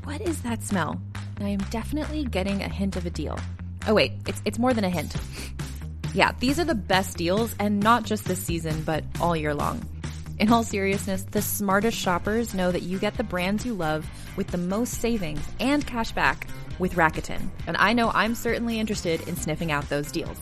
what is that smell? I am definitely getting a hint of a deal. Oh wait, it's more than a hint. Yeah, these are the best deals, and not just this season, but all year long. In all seriousness, the smartest shoppers know that you get the brands you love with the most savings and cash back with Rakuten. And I know I'm certainly interested in sniffing out those deals.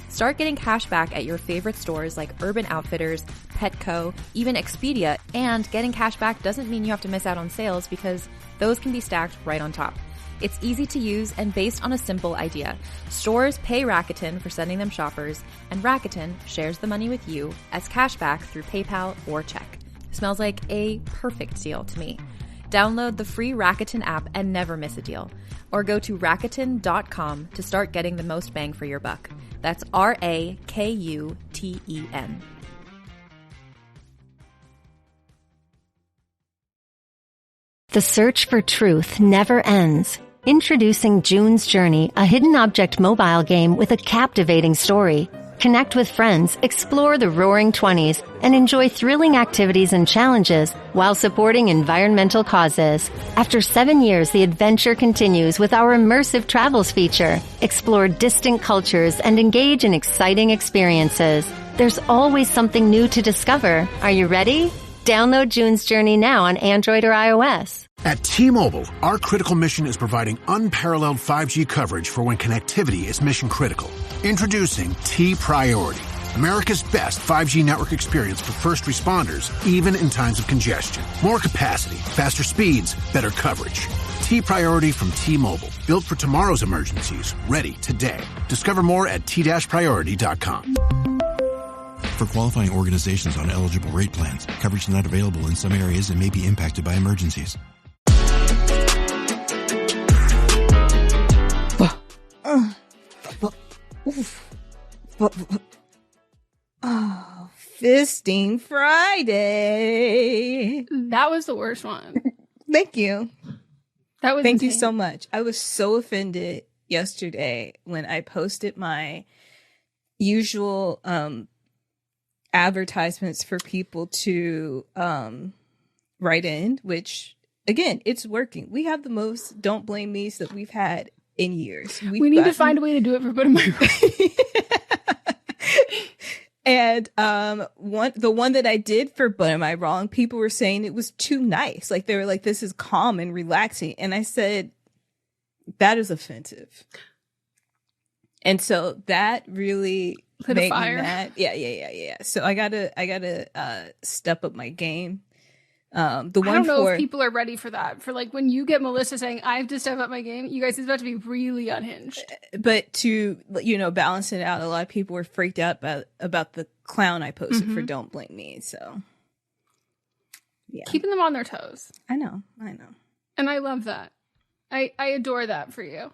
Start getting cash back at your favorite stores like Urban Outfitters, Petco, even Expedia, and getting cash back doesn't mean you have to miss out on sales because those can be stacked right on top. It's easy to use and based on a simple idea. Stores pay Rakuten for sending them shoppers, and Rakuten shares the money with you as cashback through PayPal or check. Smells like a perfect deal to me. Download the free Rakuten app and never miss a deal. Or go to Rakuten.com to start getting the most bang for your buck. That's Rakuten. The search for truth never ends. Introducing June's Journey, a hidden object mobile game with a captivating story. Connect with friends, explore the roaring 20s, and enjoy thrilling activities and challenges while supporting environmental causes. After 7 years, the adventure continues with our immersive travels feature. Explore distant cultures and engage in exciting experiences. There's always something new to discover. Are you ready? Download June's Journey now on Android or iOS. At T-Mobile, our critical mission is providing unparalleled 5G coverage for when connectivity is mission critical. Introducing T-Priority, America's best 5G network experience for first responders, even in times of congestion. More capacity, faster speeds, better coverage. T-Priority from T-Mobile, built for tomorrow's emergencies, ready today. Discover more at t-priority.com. For qualifying organizations on eligible rate plans, coverage not available in some areas and may be impacted by emergencies. Oh, Fisting Friday. That was the worst one. Thank you. That was Thank you insane. so much. I was so offended yesterday when I posted my usual advertisements for people to write in, which again, it's working. We have the most Don't Blame Me's that we've had in years. We need to find a way to do it for Butamiwrongpod. And the one that I did for But Am I Wrong, people were saying it was too nice. Like they were like, this is calm and relaxing. And I said, that is offensive. And so that really lit made a fire. me mad. Yeah. So I gotta step up my game. I don't know if people are ready for that. For like when you get Melissa saying, I have to step up my game, you guys, it's about to be really unhinged. But to, balance it out, a lot of people were freaked out about the clown I posted for Don't Blame Me. So, yeah. Keeping them on their toes. I know. And I love that. I adore that for you.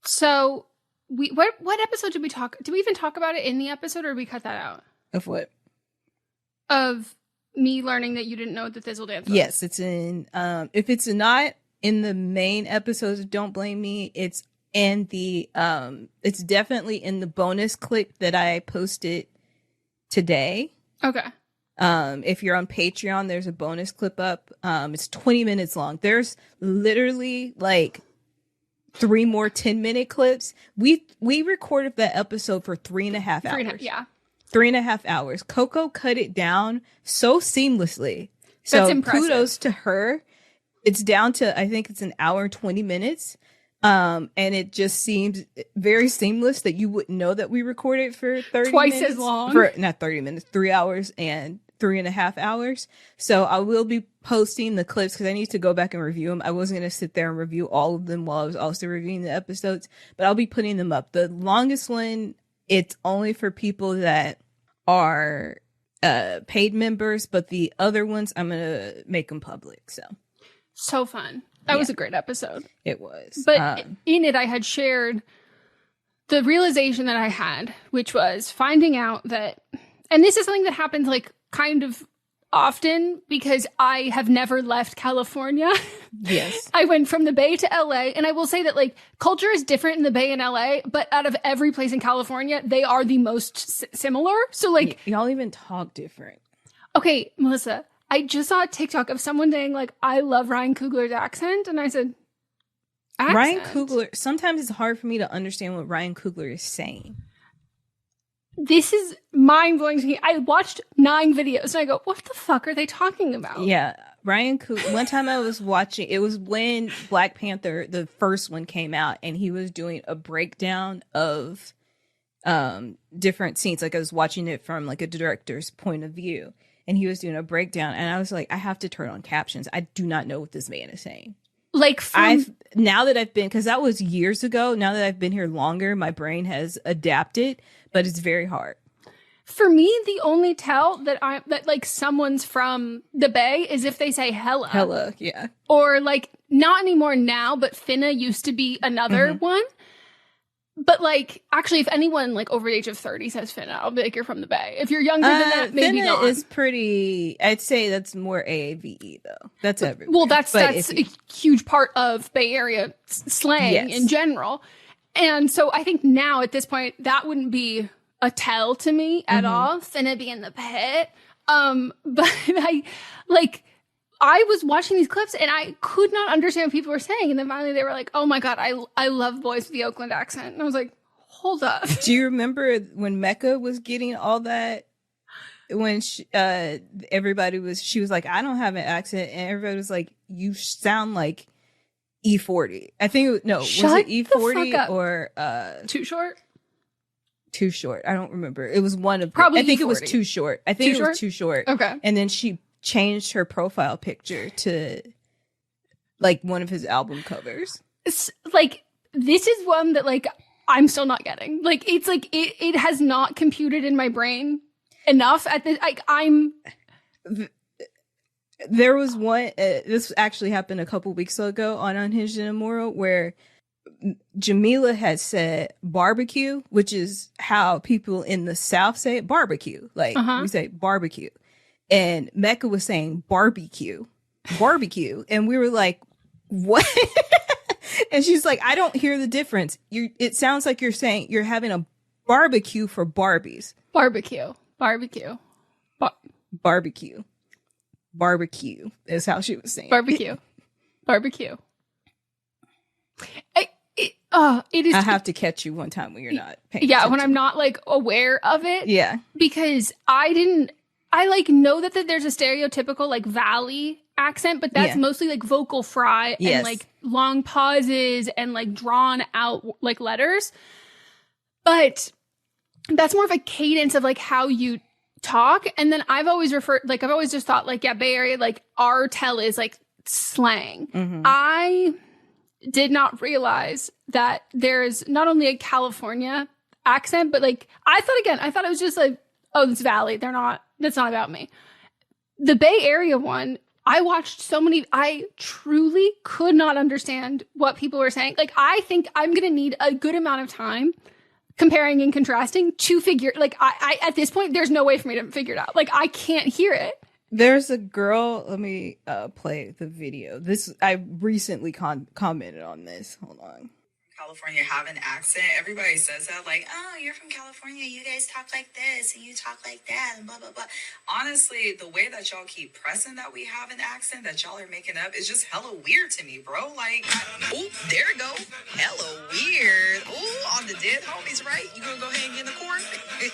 So, what episode did we talk? Did we even talk about it in the episode, or did we cut that out? Of what? Of me learning that you didn't know what the Thizzle dance was. Yes, it's in. If it's not in the main episodes of Don't Blame Me, it's in the. It's definitely in the bonus clip that I posted today. Okay. If you're on Patreon, there's a bonus clip up. It's 20 minutes long. There's literally like 3 more 10-minute clips. We recorded that episode for 3.5 hours. Yeah. 3.5 hours. Coco cut it down so seamlessly. So That's impressive. Kudos to her. It's down to, I think it's an hour and 20 minutes. And it just seems very seamless that you wouldn't know that we recorded for 30 Twice minutes. as long. For not 30 minutes, 3 hours and 3.5 hours. So I will be posting the clips because I need to go back and review them. I wasn't going to sit there and review all of them while I was also reviewing the episodes, but I'll be putting them up. The longest one, it's only for people that are paid members, but the other ones, I'm going to make them public. So fun. That was a great episode. It was. But in it, I had shared the realization that I had, which was finding out that, and this is something that happens like kind of often because I have never left California. Yes. I went from the Bay to LA, and I will say that like culture is different in the Bay and LA, but out of every place in California, they are the most similar. So like y'all even talk different. Okay, Melissa, I just saw a TikTok of someone saying, like, I love Ryan Coogler's accent. And I said, accent? Ryan Coogler, sometimes it's hard for me to understand what Ryan Coogler is saying. This is mind-blowing to me. I watched 9 videos and I go, what the fuck are they talking about? Yeah. Ryan Coogler, one time I was watching, it was when Black Panther, the first one, came out, and he was doing a breakdown of different scenes. Like, I was watching it from like a director's point of view, and he was doing a breakdown, and I was like, I have to turn on captions. I do not know what this man is saying. Like, now that I've been, because that was years ago, now that I've been here longer, my brain has adapted, but it's very hard. For me, the only tell that like someone's from the Bay is if they say hella. Hella, yeah. Or like, not anymore now, but finna used to be another one. But like, actually, if anyone like over the age of 30 says finna, I'll be like, you're from the Bay. If you're younger than that, maybe finna not. Is pretty, I'd say that's more AAVE though. That's everywhere. Well, that's a huge part of Bay Area slang in general. And so I think now at this point, that wouldn't be a tell to me at all. Finna be in the pit. But I was watching these clips and I could not understand what people were saying. And then finally they were like, oh my God, I love boys with the Oakland accent. And I was like, hold up. Do you remember when Mecca was getting all that? When she was like, I don't have an accent. And everybody was like, you sound like E40. I think, was it E40 or Too Short? Too Short. I don't remember. It was one of probably. I think E40. It was Too Short. I think it was Too Short. Okay. And then she changed her profile picture to like one of his album covers. It's, like, this is one that like I'm still not getting. Like, it's like it has not computed in my brain enough at this. Like, there was one. This actually happened a couple weeks ago on Unhinged and Immoral, where Jamila had said barbecue, which is how people in the South say it, barbecue. Like, we say barbecue. And Mecca was saying barbecue. And we were like, what? And she's like, I don't hear the difference. It sounds like you're saying you're having a barbecue for Barbies. Barbecue is how she was saying. Barbecue. It is. I have to catch you one time when you're not paying attention. When I'm not like aware of it. Yeah. Because I like know that there's a stereotypical like Valley accent, but that's mostly like vocal fry and like long pauses and like drawn out like letters. But that's more of a cadence of like how you talk. And then I've always just thought like, yeah, Bay Area, like our tell is like slang. I did not realize that there's not only a California accent, but like I thought it was just like, oh, it's Valley. That's not about me. The Bay Area one, I watched so many, I truly could not understand what people were saying. Like, I think I'm going to need a good amount of time comparing and contrasting to figure, like, I at this point, there's no way for me to figure it out. Like, I can't hear it. There's a girl, let me play the video. I recently commented on this. Hold on. California have an accent. Everybody says that, like, oh, you're from California, you guys talk like this and you talk like that and blah blah blah. Honestly, the way that y'all keep pressing that we have an accent that y'all are making up is just hella weird to me, bro. Like, oh, there it go, hella weird. Oh, on the dead homies, right? You gonna go hang in the corn? I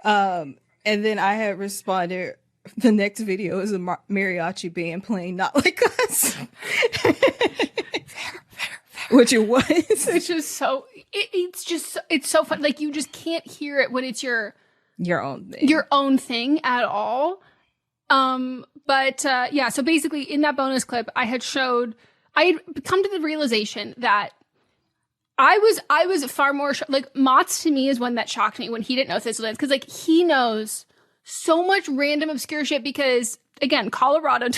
don't know. And then I had responded, the next video is a mariachi band playing Not Like Us. Which it was. It's just so, it's so fun. Like, you just can't hear it when it's your own thing at all. So basically in that bonus clip, I had come to the realization that I was far more, like, Mott's to me is one that shocked me when he didn't know Thistledown, because like he knows so much random obscure shit, because again, Colorado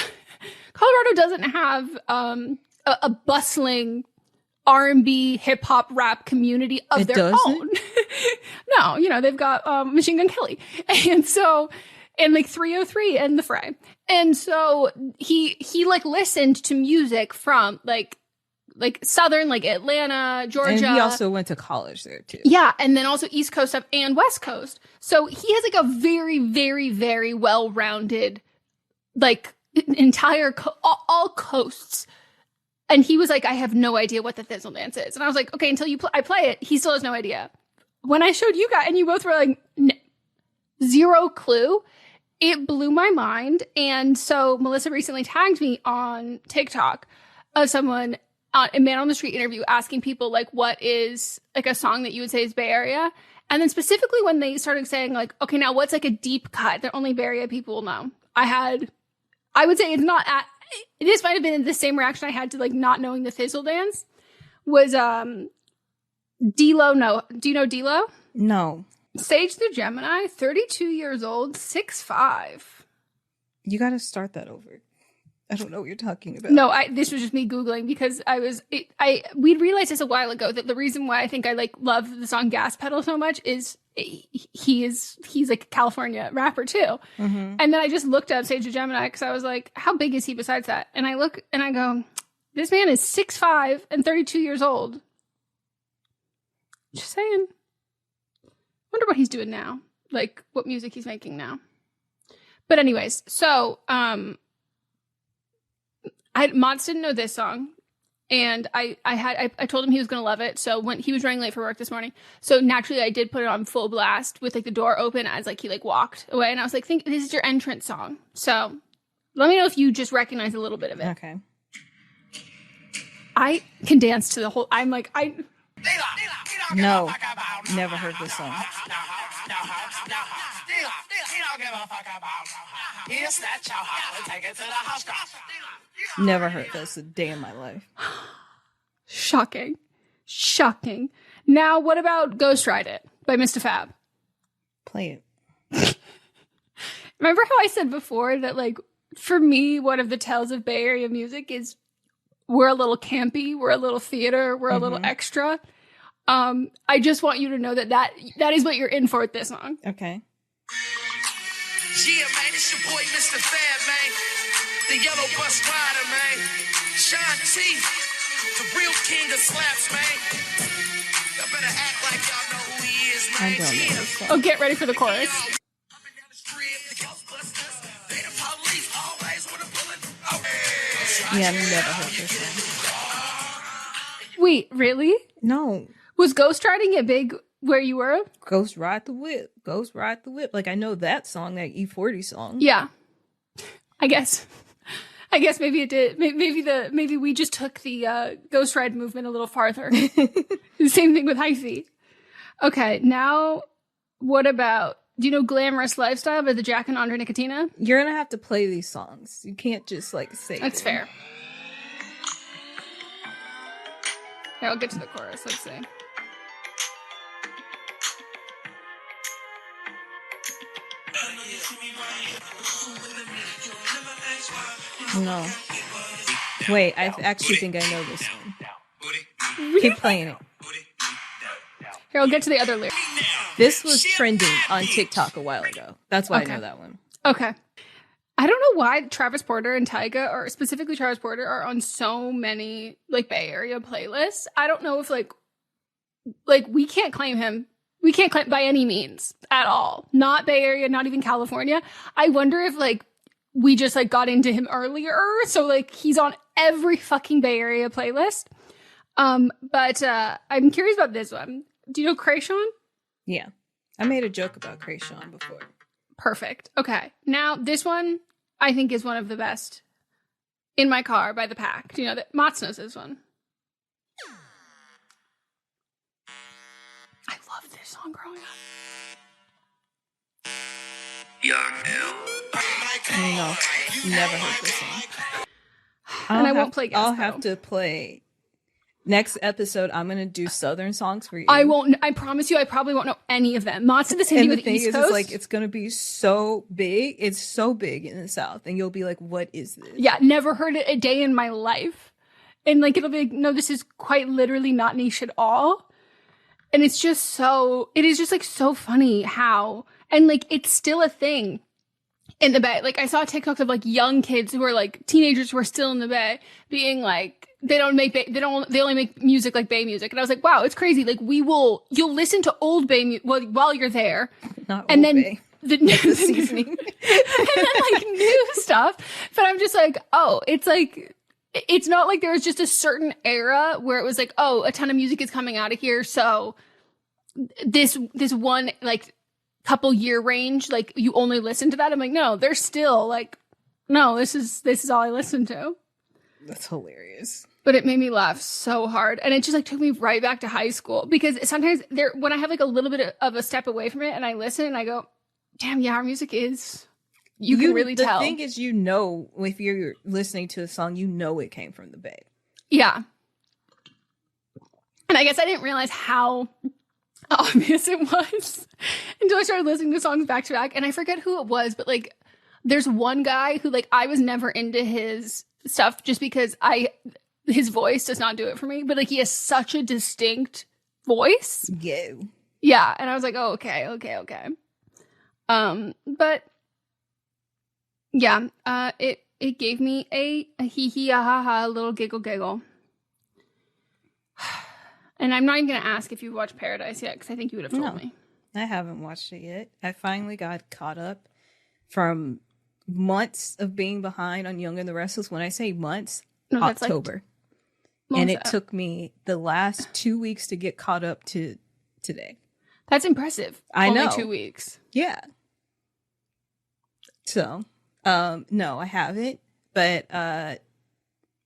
doesn't have a bustling R&B, hip hop, rap community of their own. No, they've got Machine Gun Kelly, and like 303 and The Fray, and so he like listened to music from like like southern, like Atlanta, Georgia. And he also went to college there too. Yeah, and then also East Coast stuff and West Coast. So he has like a very, very, very well-rounded, like entire all coasts. And he was like, I have no idea what the Thistle Dance is. And I was like, okay, until I play it, he still has no idea. When I showed you guys, and you both were like, zero clue, it blew my mind. And so Melissa recently tagged me on TikTok of someone, a man on the street interview, asking people like, what is like a song that you would say is Bay Area? And then specifically when they started saying like, okay, now what's like a deep cut that only Bay Area people will know? I would say it's not this might have been the same reaction I had to like not knowing the Thistle Dance was D-Lo. No. Do you know D-Lo? No. Sage the Gemini, 32 years old, 6'5". You got to start that over. I don't know what you're talking about. No, this was just me Googling because we'd realized this a while ago that the reason why I think I like love the song Gas Pedal so much is he's like a California rapper too. Mm-hmm. And then I just looked up Sage the Gemini because I was like, how big is he besides that? And I look and I go, this man is 6'5" and 32 years old. Just saying. Wonder what he's doing now. Like what music he's making now. But anyways, so Mods didn't know this song, and I told him he was gonna love it. So when he was running late for work this morning, so naturally I did put it on full blast with like the door open as like he like walked away, and I was like, "Think this is your entrance song." So let me know if you just recognize a little bit of it. Okay. I can dance to the whole. I'm like No, never heard this song. Never heard this a day in my life. Shocking. Now, what about Ghost Ride It by Mr. Fab? Play it. Remember how I said before that, like, for me, one of the tells of Bay Area music is we're a little campy, we're a little theater, we're a little extra. I just want you to know that is what you're in for with this song. Okay. Yeah, man, it's your boy, Mr. Fab, man. The yellow bus rider, man. Sean T, the real king of slaps, man. Y'all better act like y'all know who he is, man. I don't know this song. Oh, get ready for the chorus. Yeah, I've never heard this song. Wait, really? No. Was Ghost Riding It big where you were? Ghost Ride the Whip. Ghost Ride the Whip. Like, I know that song, that E40 song. Yeah. I guess maybe it did. Maybe we just took the Ghost Ride movement a little farther. The same thing with Hyphy. Okay, now what about, do you know Glamorous Lifestyle by the Jack and Andre Nicotina? You're going to have to play these songs. You can't just, like, say That's them. fair. Here, I'll get to the chorus. Let's see. No. Wait, I actually think I know this one. Keep playing it. Here, I'll get to the other lyrics. This was trending on TikTok a while ago. That's why I know that one. Okay. I don't know why Travis Porter and Tyga, or specifically Travis Porter, are on so many like Bay Area playlists. I don't know if like we can't claim him. We can't claim by any means at all. Not Bay Area, not even California. I wonder if like we just like got into him earlier, so like he's on every fucking Bay Area playlist. But I'm curious about this one. Do you know Krayshawn? Yeah. I made a joke about Krayshawn before. Perfect. Okay. Now, this one, I think, is one of the best. In My Car by The Pack. Do you know that? Mots knows this one. I loved this song growing up. No, never heard this song. And I won't play guess, I'll have to play. Next episode, I'm going to do Southern songs for you. I won't. I promise you, I probably won't know any of them. Mott's did the same thing with the East Coast. It's like, it's going to be so big. It's so big in the South. And you'll be like, what is this? Yeah, never heard it a day in my life. And like, it'll be like, no, this is quite literally not niche at all. And it's just so, it is just like so funny how, and like, it's still a thing in the Bay. Like, I saw TikToks of like young kids who are like teenagers who are still in the Bay being like, they only make music like Bay music. And I was like, wow, it's crazy. Like you'll listen to old Bay while you're there. Not and old then Bay. The seasoning. And then like new stuff. But I'm just like, oh, it's like, it's not like there was just a certain era where it was like, oh, a ton of music is coming out of here. So this one like couple year range, like you only listen to that. I'm like, no, there's still like, no, this is all I listen to. That's hilarious. But it made me laugh so hard. And it just like took me right back to high school, because sometimes when I have like a little bit of a step away from it and I listen and I go, damn, yeah, our music is, you can really tell. The thing is, if you're listening to a song, it came from the Bay. Yeah. And I guess I didn't realize how obvious it was until I started listening to songs back to back. And I forget who it was, but like there's one guy who like I was never into his stuff just because his voice does not do it for me, but like he has such a distinct voice. Yeah. And I was like, oh, okay. But yeah, it gave me a hee hee ah ha ha, a little giggle. And I'm not even going to ask if you watched Paradise yet, because I think you would have told me. I haven't watched it yet. I finally got caught up from months of being behind on Young and the Restless. When I say months, October. And it took me the last 2 weeks to get caught up to today. That's impressive. Only 2 weeks. Yeah. So, no, I haven't. But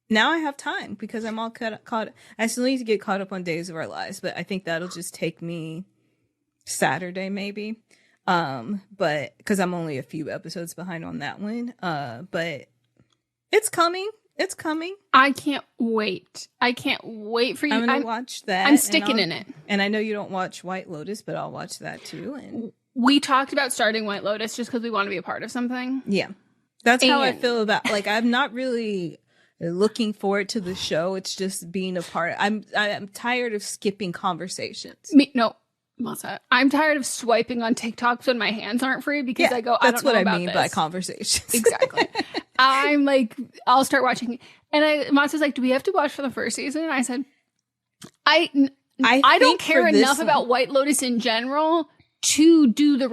now I have time because I'm all caught. I still need to get caught up on Days of Our Lives, but I think that'll just take me Saturday maybe. But because I'm only a few episodes behind on that one. But it's coming. It's coming. I can't wait. For you. I'm gonna watch that. I'm sticking in it. And I know you don't watch White Lotus, but I'll watch that too. And we talked about starting White Lotus just because we want to be a part of something. Yeah, that's how I feel about. Like, I'm not really looking forward to the show. It's just being a part. I'm tired of skipping conversations. Melissa, I'm tired of swiping on TikToks when my hands aren't free because I go, I don't know about this. That's what I mean by conversations. Exactly. I'm like, I'll start watching. And Masa's like, do we have to watch for the first season? And I said, I don't care enough about White Lotus in general to do the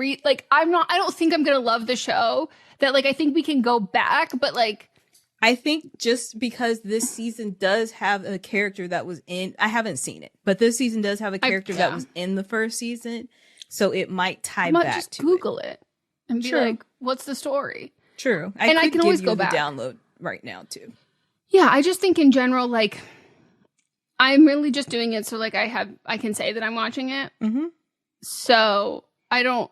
I don't think I'm going to love the show that like, I think we can go back, but like, I think just because this season does have a character that was in, I haven't seen it, but this season does have a character that was in the first season. So it might tie back just to Google it and be like, what's the story? True. I can always go back. Download right now too. Yeah. I just think in general, like I'm really just doing it. So like I can say that I'm watching it. Mm-hmm. So I don't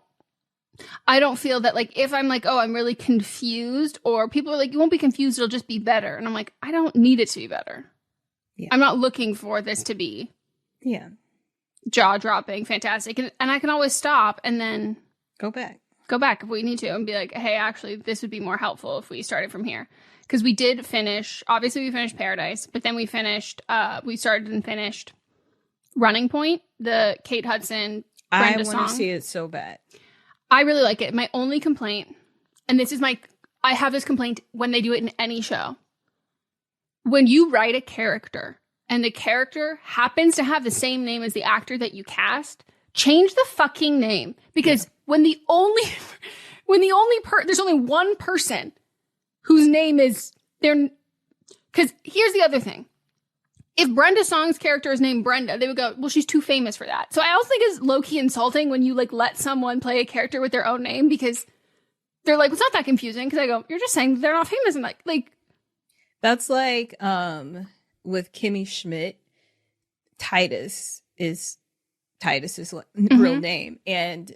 feel that like if I'm like, oh, I'm really confused, or people are like, you won't be confused, it'll just be better. And I'm like, I don't need it to be better. Yeah. I'm not looking for this to be jaw-dropping, fantastic. And I can always stop and then go back if we need to and be like, hey, actually, this would be more helpful if we started from here. Because we did finish, obviously we finished Paradise, but then we started and finished Running Point, the Kate Hudson Brenda song. I want to see it so bad. I really like it. My only complaint, and I have this complaint when they do it in any show. When you write a character and the character happens to have the same name as the actor that you cast, change the fucking name. Because there's only one person whose name is there. Because here's the other thing. If Brenda Song's character is named Brenda, they would go, well, she's too famous for that. So I also think it's low-key insulting when you like let someone play a character with their own name because they're like, well, it's not that confusing. Because I go, you're just saying they're not famous. And like that's like with Kimmy Schmidt, Titus is Titus's real name. And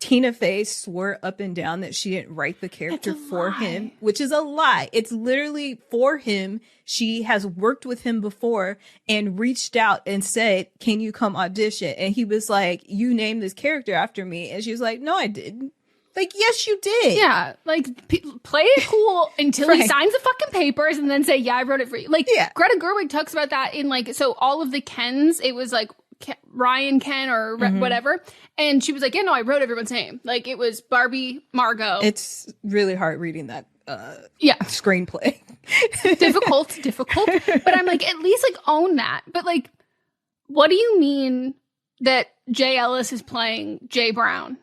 Tina Fey swore up and down that she didn't write the character for him, which is a lie. It's literally for him. She has worked with him before and reached out and said, can you come audition? And he was like, you named this character after me. And she was like, no, I didn't. Like, yes, you did. Yeah. Like, play it cool until he signs the fucking papers and then say, yeah, I wrote it for you. Like, Greta Gerwig talks about that in like, so all of the Kens, it was like, Ryan Ken or whatever, and she was like, yeah, no, I wrote everyone's name. Like it was Barbie, Margot. It's really hard reading that screenplay. difficult. But I'm like, at least like own that. But like, what do you mean that Jay Ellis is playing Jay Brown?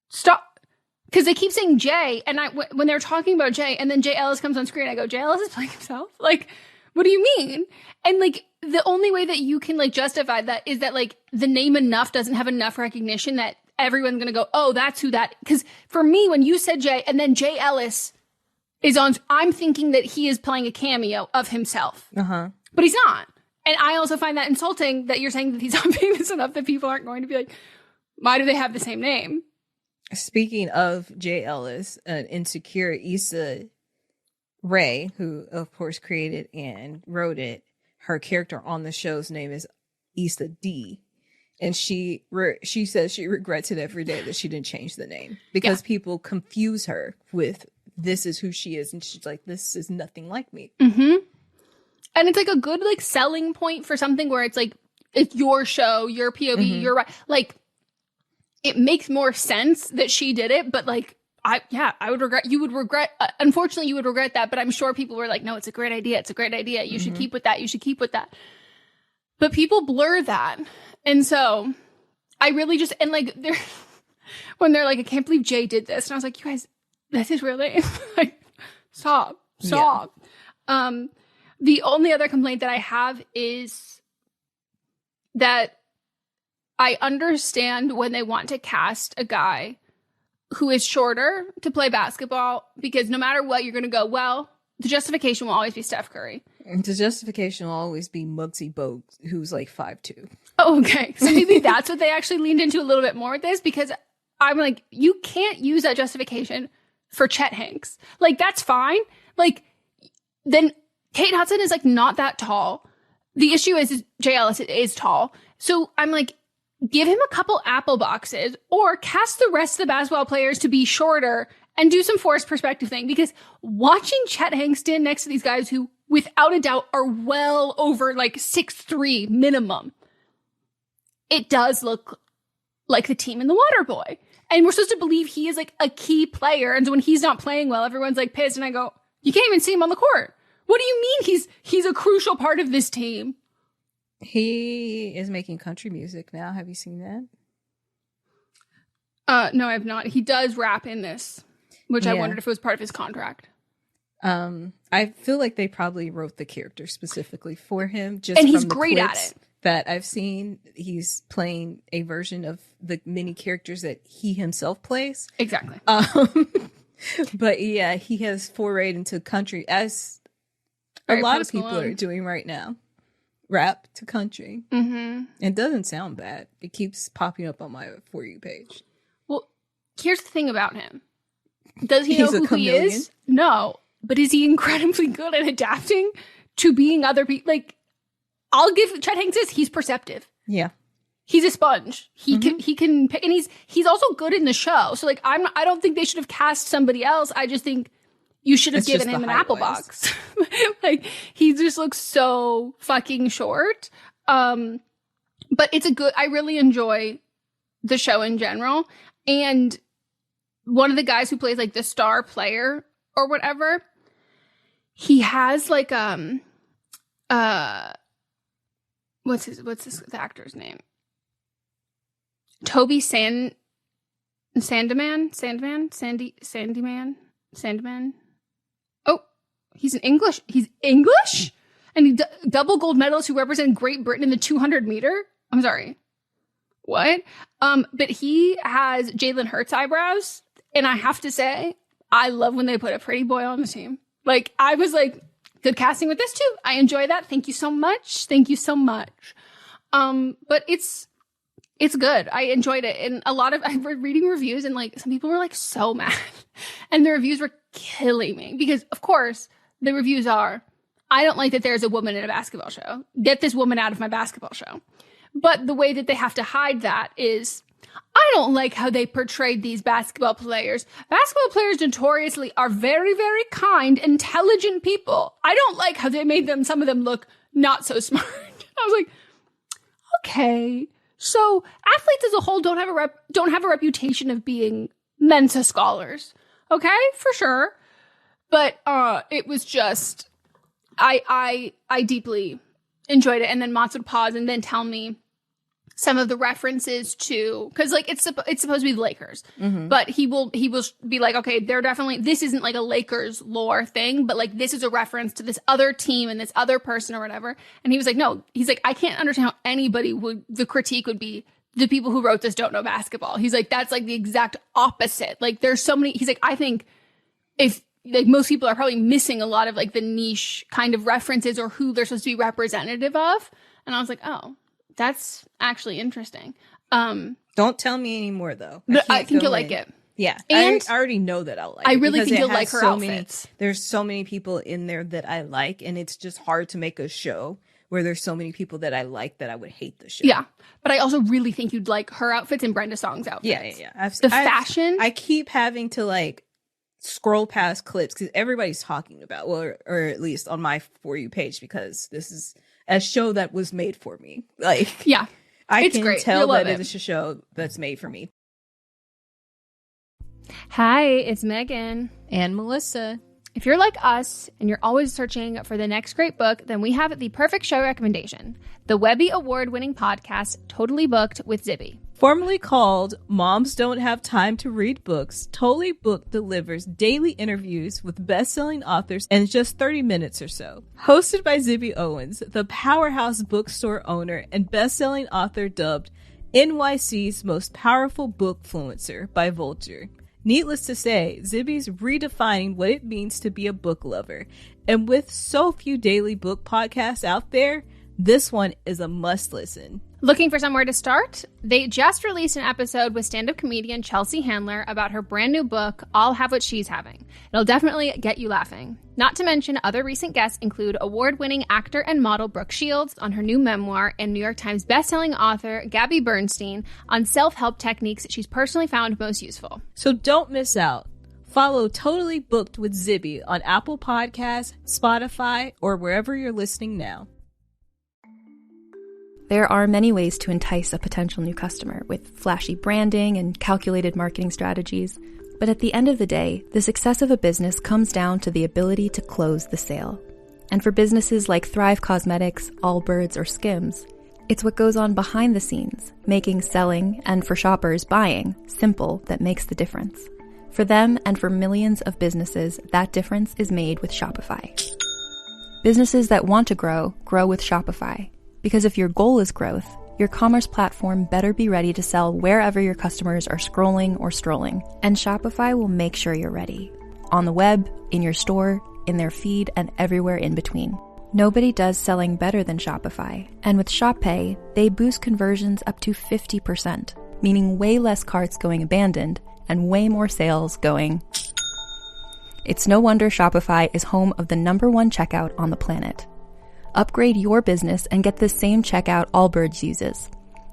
Stop. Because they keep saying Jay, and when they're talking about Jay, and then Jay Ellis comes on screen, I go, Jay Ellis is playing himself? Like, what do you mean? And like, the only way that you can like justify that is that like the name Enough doesn't have enough recognition that everyone's gonna go, oh, that's who that. Because for me, when you said Jay, and then Jay Ellis is on, I'm thinking that he is playing a cameo of himself. But he's not. And I also find that insulting that you're saying that he's not famous enough that people aren't going to be like, why do they have the same name? Speaking of Jay Ellis, an Insecure, Issa Rae, who of course created and wrote it, her character on the show's name is Issa D. And she says she regrets it every day that she didn't change the name because people confuse her with this is who she is. And she's like, this is nothing like me. And it's like a good like selling point for something where it's like, it's your show, your POV, your right. Like, it makes more sense that she did it, but like, I would regret, you would regret, unfortunately you would regret that, but I'm sure people were like, no, it's a great idea. It's a great idea. You should keep with that. You should keep with that. But people blur that. And so I really just, and like, when they're like, I can't believe Jay did this. And I was like, you guys, this is really, like, stop. Yeah. The only other complaint that I have is that I understand when they want to cast a guy who is shorter to play basketball, because no matter what, you're going to go, well, the justification will always be Steph Curry. The justification will always be Muggsy Bogues, who's like 5'2". Oh, okay. So maybe that's what they actually leaned into a little bit more with this, because I'm like, you can't use that justification for Chet Hanks. Like, that's fine. Like, then Kate Hudson is like not that tall. The issue is Jay Ellis is tall. So I'm like, give him a couple apple boxes or cast the rest of the basketball players to be shorter and do some forced perspective thing, because watching Chet Hanks stand next to these guys who without a doubt are well over like 6'3" minimum, it does look like the team in The Waterboy. And we're supposed to believe he is like a key player. And so when he's not playing well, everyone's like pissed. And I go, you can't even see him on the court. What do you mean he's a crucial part of this team? He is making country music now. Have you seen that? No, I have not. He does rap in this, which I wondered if it was part of his contract. I feel like they probably wrote the character specifically for him. Just and he's from the great at clips it. That I've seen, he's playing a version of the many characters that he himself plays. Exactly. But yeah, he has forayed into country, as a lot of people are doing right now. Rap to country. It doesn't sound bad. It keeps popping up on my For You page. Well, here's the thing about him. Does he know who he is? No. But is he incredibly good at adapting to being other people? Like, I'll give Chet Hanks this. He's perceptive. Yeah. He's a sponge. He can pick, and he's also good in the show. So like, I don't think they should have cast somebody else. I just think you should have given him an apple box. Like, he just looks so fucking short. But it's I really enjoy the show in general. And one of the guys who plays like the star player or whatever, he has like, what's the actor's name? Toby Sandyman. Oh, he's English. He's English? And he double gold medalists who represent Great Britain in the 200 meter. I'm sorry. What? But he has Jalen Hurts eyebrows. And I have to say, I love when they put a pretty boy on the team. Like, I was like, good casting with this too. I enjoy that. Thank you so much. Thank you so much. But it's good. I enjoyed it. And I was reading reviews, and like, some people were like so mad. And the reviews were killing me because, of course, the reviews are, I don't like that there's a woman in a basketball show. Get this woman out of my basketball show. But the way that they have to hide that is, I don't like how they portrayed these basketball players. Basketball players notoriously are very, very kind, intelligent people. I don't like how they made some of them look not so smart. I was like, okay. So athletes as a whole don't have a reputation of being Mensa scholars. Okay, for sure. But it was just, I deeply enjoyed it. And then Mats would pause and then tell me some of the references to, because like it's supposed to be the Lakers, but he will be like, okay, they're definitely, this isn't like a Lakers lore thing, but like this is a reference to this other team and this other person or whatever. And he was like, no, he's like, I can't understand how anybody would, the critique would be, the people who wrote this don't know basketball. He's like, that's like the exact opposite. Like there's so many, he's like, I think if like most people are probably missing a lot of like the niche kind of references or who they're supposed to be representative of. And I was like, oh, that's actually interesting. Don't tell me anymore, though. I think you'll like it. Yeah, and I already know that I'll like it. I really think you'll like her outfits. There's so many people in there that I like, and it's just hard to make a show where there's so many people that I like that I would hate the show. Yeah, but I also really think you'd like her outfits and Brenda Song's outfits. Yeah. Fashion. I keep having to like scroll past clips because everybody's talking about, well, or at least on my For You page, because this is a show that was made for me. Like, yeah, I it's can great. tell that it's a show that's made for me. Hi, it's Megan and Melissa. If you're like us and you're always searching for the next great book, then we have the perfect show recommendation. The Webby Award-winning podcast, Totally Booked with Zibby. Formerly called Moms Don't Have Time to Read Books, Totally Booked delivers daily interviews with best-selling authors in just 30 minutes or so. Hosted by Zibby Owens, the powerhouse bookstore owner and best-selling author dubbed NYC's most powerful bookfluencer by Vulture. Needless to say, Zibby's redefining what it means to be a book lover. And with so few daily book podcasts out there, this one is a must listen. Looking for somewhere to start? They just released an episode with stand-up comedian Chelsea Handler about her brand new book, I'll Have What She's Having. It'll definitely get you laughing. Not to mention, other recent guests include award-winning actor and model Brooke Shields on her new memoir and New York Times bestselling author Gabby Bernstein on self-help techniques she's personally found most useful. So don't miss out. Follow Totally Booked with Zibby on Apple Podcasts, Spotify, or wherever you're listening now. There are many ways to entice a potential new customer with flashy branding and calculated marketing strategies. But at the end of the day, the success of a business comes down to the ability to close the sale. And for businesses like Thrive Cosmetics, Allbirds, or Skims, it's what goes on behind the scenes, making selling, and for shoppers, buying, simple that makes the difference. For them and for millions of businesses, that difference is made with Shopify. Businesses that want to grow, grow with Shopify. Because if your goal is growth, your commerce platform better be ready to sell wherever your customers are scrolling or strolling. And Shopify will make sure you're ready. On the web, in your store, in their feed, and everywhere in between. Nobody does selling better than Shopify. And with Shop Pay, they boost conversions up to 50%, meaning way less carts going abandoned and way more sales going. It's no wonder Shopify is home of the #1 checkout on the planet. Upgrade your business and get the same checkout Allbirds uses.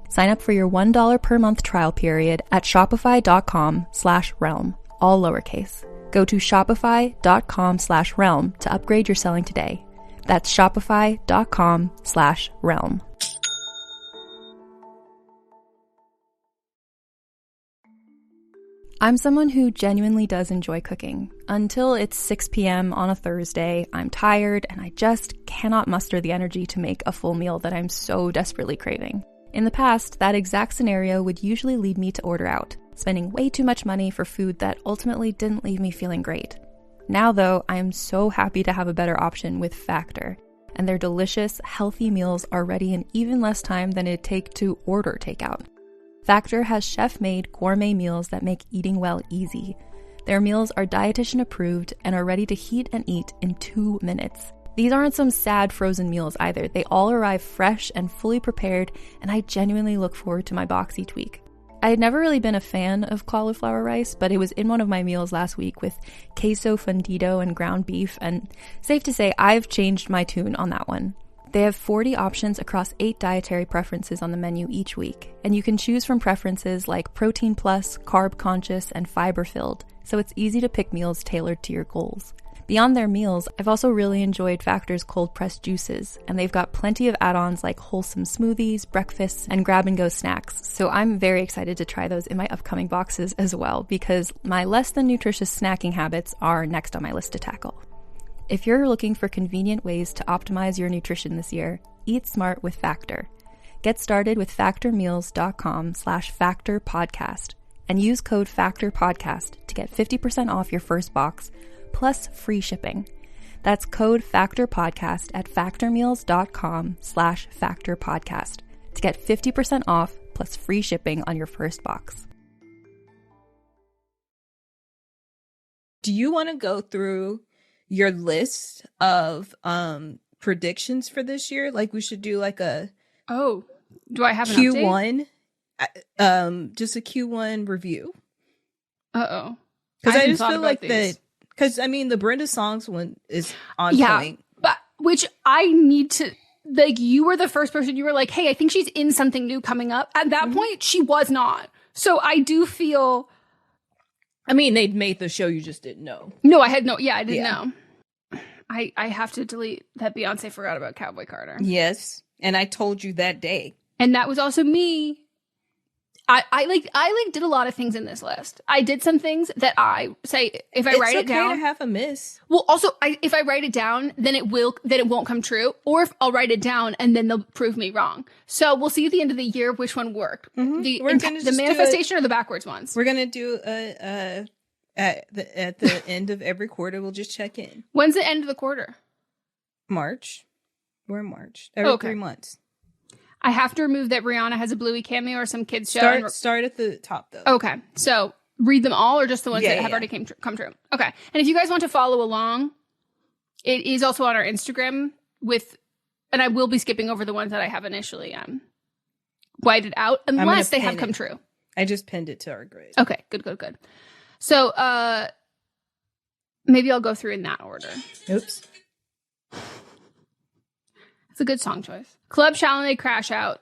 Sign up for your $1 per month trial period at shopify.com/realm, all lowercase. Go to shopify.com/realm to upgrade your selling today. That's shopify.com/realm. I'm someone who genuinely does enjoy cooking. Until it's 6 p.m. on a Thursday, I'm tired and I just cannot muster the energy to make a full meal that I'm so desperately craving. In the past, that exact scenario would usually lead me to order out, spending way too much money for food that ultimately didn't leave me feeling great. Now though, I am so happy to have a better option with Factor, and their delicious, healthy meals are ready in even less time than it'd take to order takeout. Factor has chef-made gourmet meals that make eating well easy. Their meals are dietitian approved and are ready to heat and eat in 2 minutes. These aren't some sad frozen meals either. They all arrive fresh and fully prepared, and I genuinely look forward to my box each week. I had never really been a fan of cauliflower rice, but it was in one of my meals last week with queso fundido and ground beef, and safe to say I've changed my tune on that one. They have 40 options across 8 dietary preferences on the menu each week, and you can choose from preferences like protein plus, carb conscious, and fiber filled, so it's easy to pick meals tailored to your goals. Beyond their meals, I've also really enjoyed Factor's cold-pressed juices, and they've got plenty of add-ons like wholesome smoothies, breakfasts, and grab-and-go snacks, so I'm very excited to try those in my upcoming boxes as well, because my less-than-nutritious snacking habits are next on my list to tackle. If you're looking for convenient ways to optimize your nutrition this year, eat smart with Factor. Get started with factormeals.com/factorpodcast and use code FACTORPODCAST to get 50% off your first box, plus free shipping. That's code FACTORPODCAST at factormeals.com/factorpodcast to get 50% off plus free shipping on your first box. Do you want to go through your list of predictions for this year? Like, we should do like a do I have an Q1 just a Q1 review? Because I just feel like that, because I mean the Brenda songs one is on point, but which I need to, like, you were the first person, you were like, hey, I think she's in something new coming up. At that point she was not, so I do feel, I mean, they'd made the show, you just didn't know. I didn't know. I have to delete that Beyonce forgot about Cowboy Carter. Yes, and I told you that day. And that was also me. I did a lot of things in this list. I did some things that I say, if I write it down, to have a miss. Well, also, if I write it down, then it won't come true. Or if I'll write it down and then they'll prove me wrong. So we'll see at the end of the year which one worked. Mm-hmm. The manifestation or the backwards ones. We're gonna do at the end of every quarter. We'll just check in. When's the end of the quarter? March. We're in March. Every 3 months. I have to remove that Rihanna has a Bluey cameo or some kids show. Start at the top, though. Okay. So read them all or just the ones that have already come true? Okay. And if you guys want to follow along, it is also on our Instagram and I will be skipping over the ones that I have initially whited out unless they have come true. I just pinned it to our grid. Okay. Good. So maybe I'll go through in that order. Oops. It's a good song choice. Club Chalet Crash Out.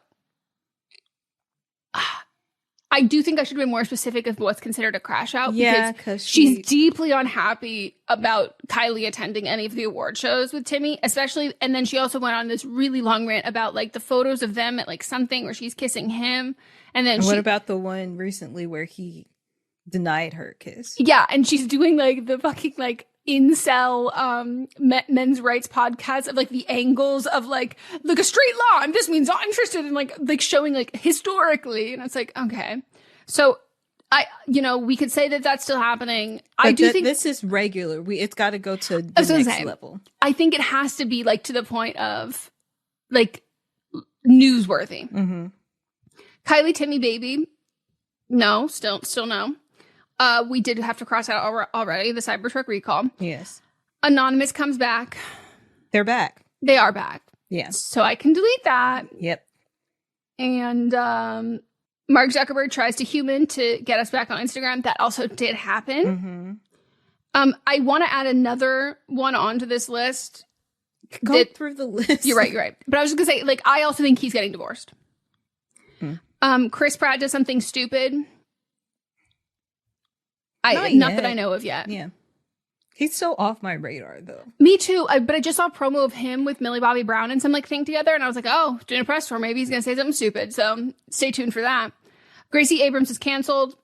I do think I should be more specific of what's considered a crash out. Yeah, because she's deeply unhappy about Kylie attending any of the award shows with Timmy, especially. And then she also went on this really long rant about like the photos of them at like something where she's kissing him. And then what about the one recently where he denied her a kiss? Yeah, and she's doing like the fucking like incel men's rights podcast of like the angles of like, look, a straight line, this means not interested in like showing like historically, and it's like, okay, so we could say that that's still happening. But I do think this is regular. It's got to go to the next level. I think it has to be like to the point of like newsworthy. Mm-hmm. Kylie Timmy baby, no, still no. We did have to cross out already the Cybertruck recall. Yes. Anonymous comes back. They're back. They are back. Yes. So I can delete that. Yep. And Mark Zuckerberg tries to human to get us back on Instagram. That also did happen. Mm-hmm. I want to add another one onto this list. Go through the list. You're right. But I was just going to say, like, I also think he's getting divorced. Chris Pratt does something stupid. Not that I know of yet. Yeah. He's so off my radar, though. Me too. But I just saw a promo of him with Millie Bobby Brown and some like thing together. And I was like, oh, doing a press tour. Maybe he's going to say something stupid. So stay tuned for that. Gracie Abrams is canceled.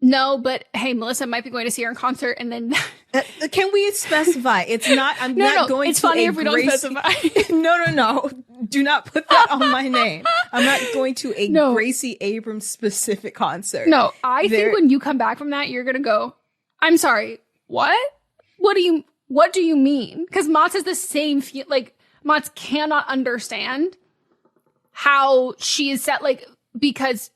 No, but hey, Melissa might be going to see her in concert. And then can we specify? It's not, I'm not going to. It's funny if we don't specify. No. Do not put that on my name. I'm not going to a Gracie Abrams specific concert. No, I think when you come back from that, you're going to go, I'm sorry, what? What do you mean? Because Mats has the same feel, like Mats cannot understand how she is set, like, because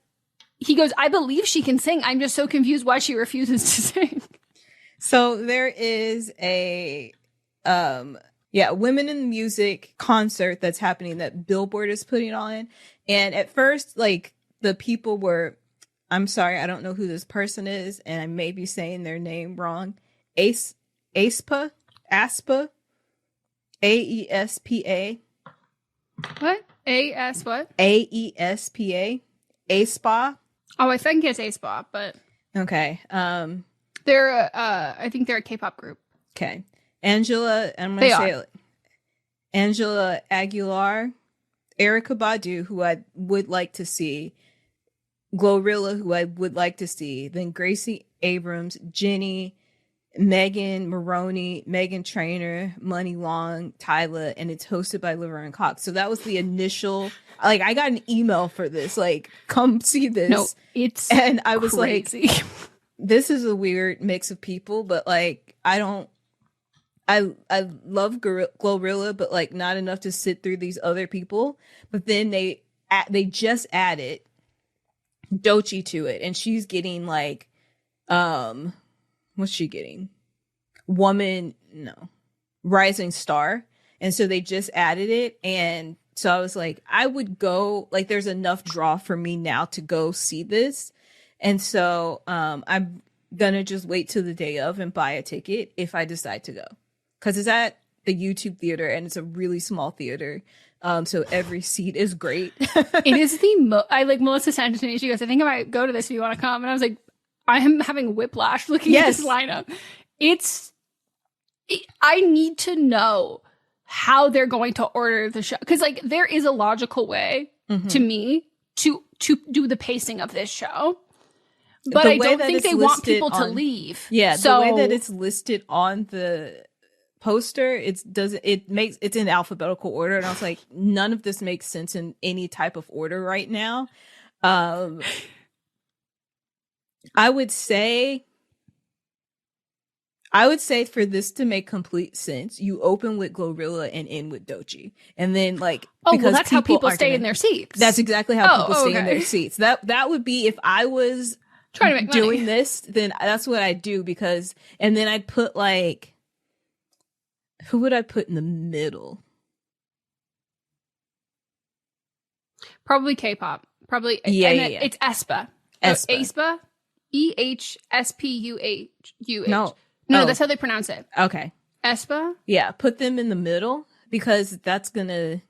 he goes, I believe she can sing. I'm just so confused why she refuses to sing. So there is a Women in Music concert that's happening that Billboard is putting on. And at first, like, the people were, I'm sorry, I don't know who this person is, and I may be saying their name wrong. Aespa? A-E-S-P-A. What? A-S what? A-E-S-P-A. Aespa. Oh, I think it's Aespa, but okay. They're I think they're a K-pop group. Okay. Angela, I'm going to say it. Angela Aguilar, Erica Badu, who I would like to see, Glorilla, who I would like to see, then Gracie Abrams, Jenny, Megan Maroney, Meghan Trainor, Money Long, Tyler, and it's hosted by Laverne Cox. So that was the initial, like, I got an email for this, like, come see this. No, it's and I was crazy. like, this is a weird mix of people, but like, I love Glorilla, but like not enough to sit through these other people. But then they just added Doechii to it, and she's getting like, what's she getting? Rising Star. And so they just added it. And so I was like, I would go, like, there's enough draw for me now to go see this. And so I'm gonna just wait till the day of and buy a ticket if I decide to go. Because it's at the YouTube theater, and it's a really small theater. So every seat is great. It is the I like Melissa sent it to me. She goes, I think I might go to this if you want to come. And I was like, I am having whiplash looking at this lineup. I need to know how they're going to order the show. Because like there is a logical way to me to do the pacing of this show. But I don't think they want people to leave. Yeah, so, the way that it's listed on the poster, it's in alphabetical order, and I was like, none of this makes sense in any type of order right now. I would say for this to make complete sense, you open with Glorilla and end with Doechii, and then like, well, that's how people stay in their seats. That's exactly how people stay in their seats. That would be if I was trying to make doing this, then that's what I'd do, because, and then I'd put like, who would I put in the middle? Probably K-pop. Probably. Yeah, It's aespa. aespa? EHSPUH. No, that's how they pronounce it. Okay. aespa? Yeah, put them in the middle, because that's gonna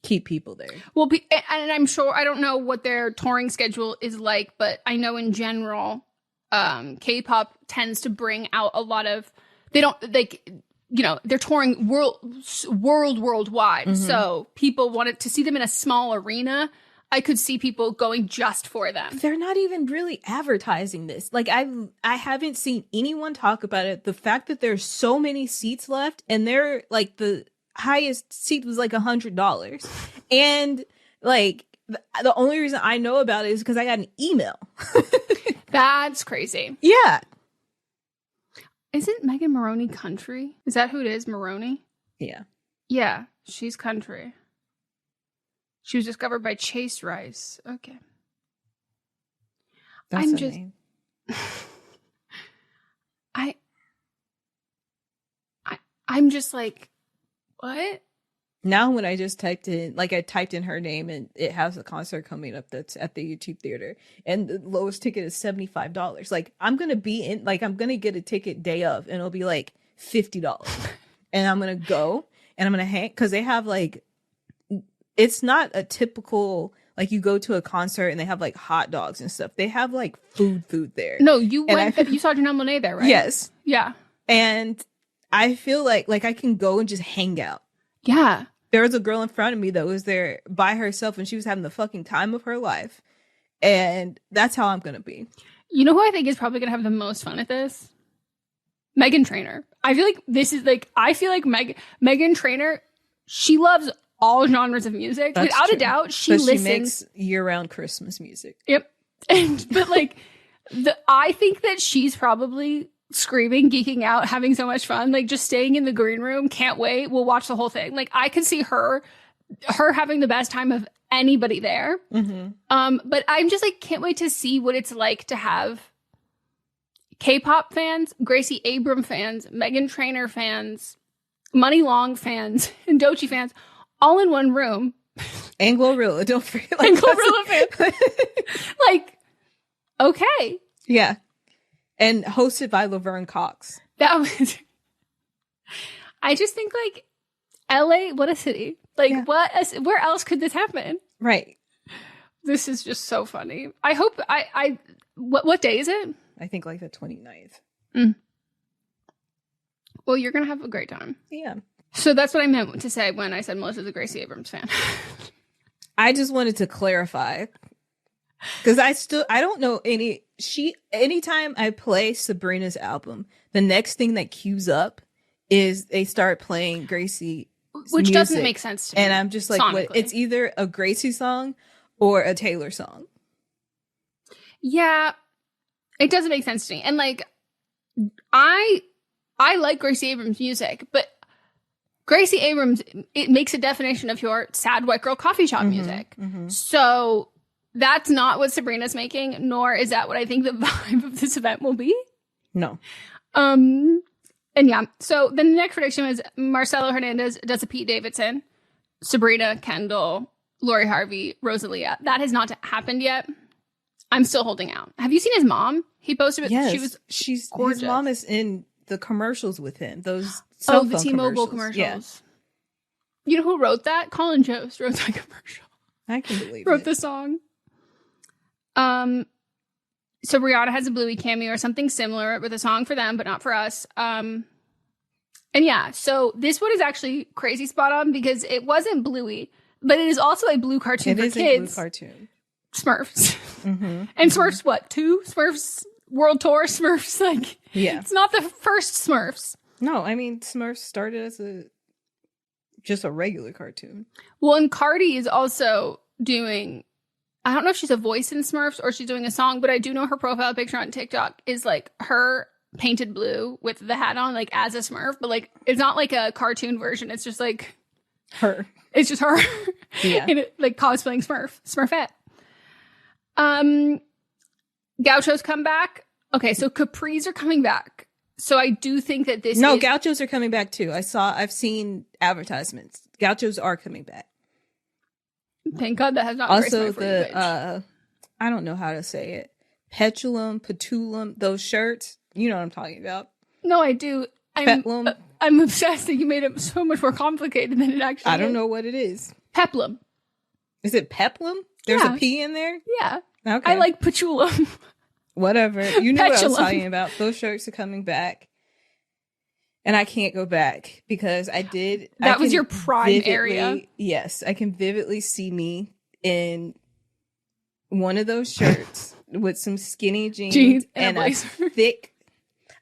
keep people there. Well, and I'm sure, I don't know what their touring schedule is like, but I know in general, K-pop tends to bring out a lot of, they don't, like, you know, they're touring worldwide. So people wanted to see them in a small arena. I could see people going just for them. They're not even really advertising this. Like, I haven't seen anyone talk about it. The fact that there's so many seats left, and they're like, the highest seat was like $100, and like the only reason I know about it is because I got an email. That's crazy. Yeah. Isn't Megan Maroney country? Is that who it is, Maroney? Yeah. Yeah, she's country. She was discovered by Chase Rice. Okay. That's her name. I'm just like, what? Now when I just typed in her name, and it has a concert coming up that's at the YouTube theater, and the lowest ticket is $75. Like, I'm going to get a ticket day of, and it'll be like $50. And I'm going to go, and I'm going to hang, because they have like, it's not a typical, like, you go to a concert and they have like hot dogs and stuff. They have like food there. No, you saw Janelle Monáe there, right? Yes. Yeah. And I feel like I can go and just hang out. Yeah. There was a girl in front of me that was there by herself, and she was having the fucking time of her life. And that's how I'm going to be. You know who I think is probably going to have the most fun at this? Meghan Trainor. I feel like Meghan Trainor, she loves all genres of music. That's without true. a doubt, she But listens. She makes year-round Christmas music. Yep. But like, I think that she's probably screaming, geeking out, having so much fun, like just staying in the green room. Can't wait. We'll watch the whole thing. Like, I could see her having the best time of anybody there. But I'm just like, can't wait to see what it's like to have K-pop fans, Gracie Abram fans, Meghan Trainor fans, Money Long fans, and Doechii fans all in one room. And Glorilla, don't forget. And Glorilla fans. Like, okay. Yeah. And hosted by Laverne Cox. That was... I just think, like, LA, what a city. Like, where else could this happen? Right. This is just so funny. I hope, what day is it? I think like the 29th. Well, you're going to have a great time. Yeah. So that's what I meant to say when I said Melissa's a Gracie Abrams fan. I just wanted to clarify. Because I don't know anytime I play Sabrina's album, the next thing that queues up is they start playing Gracie, which doesn't make sense to me. And I'm just like, what, it's either a Gracie song or a Taylor song. Yeah, it doesn't make sense to me. And like, I like Gracie Abrams music, but Gracie Abrams, it makes a definition of your sad white girl coffee shop music. Mm-hmm. So that's not what Sabrina's making, nor is that what I think the vibe of this event will be. No. And yeah, so the next prediction was Marcelo Hernandez does a Pete Davidson, Sabrina, Kendall, Lori Harvey, Rosalia. That has not happened yet. I'm still holding out. Have you seen his mom? He posted it. Yes, she's gorgeous. His mom is in the commercials with him. Those the T-Mobile commercials. Yeah. You know who wrote that? Colin Jost wrote that commercial. I can believe wrote the song. So Rihanna has a Bluey cameo or something similar with a song for them, but not for us. And yeah, so this one is actually crazy spot on because it wasn't Bluey, but it is also a blue cartoon for kids. It is a blue cartoon. Smurfs. Mm-hmm. And Smurfs, what? 2 Smurfs World Tour Smurfs? Like, yeah, it's not the first Smurfs. No, I mean, Smurfs started as just a regular cartoon. Well, and Cardi is also doing, I don't know if she's a voice in Smurfs or she's doing a song, but I do know her profile picture on TikTok is like her painted blue with the hat on, like as a Smurf, but like it's not like a cartoon version. It's just like her. It's just her. Yeah. In it, like cosplaying Smurfette. Gauchos come back. Okay, so Capris are coming back. So I do think that this Gauchos are coming back too. I've seen advertisements. Gauchos are coming back. Thank God that has not also the I don't know how to say it. Petulum, those shirts. You know what I'm talking about. No, I do. I'm obsessed that you made it so much more complicated than it actually is. I don't know what it is. Peplum. Is it peplum? There's a P in there? Yeah. Okay. I like patchoulum. Whatever. You knew what I was talking about. Those shirts are coming back. And I can't go back because that was your prime area. Yes. I can vividly see me in one of those shirts with some skinny jeans and a thick,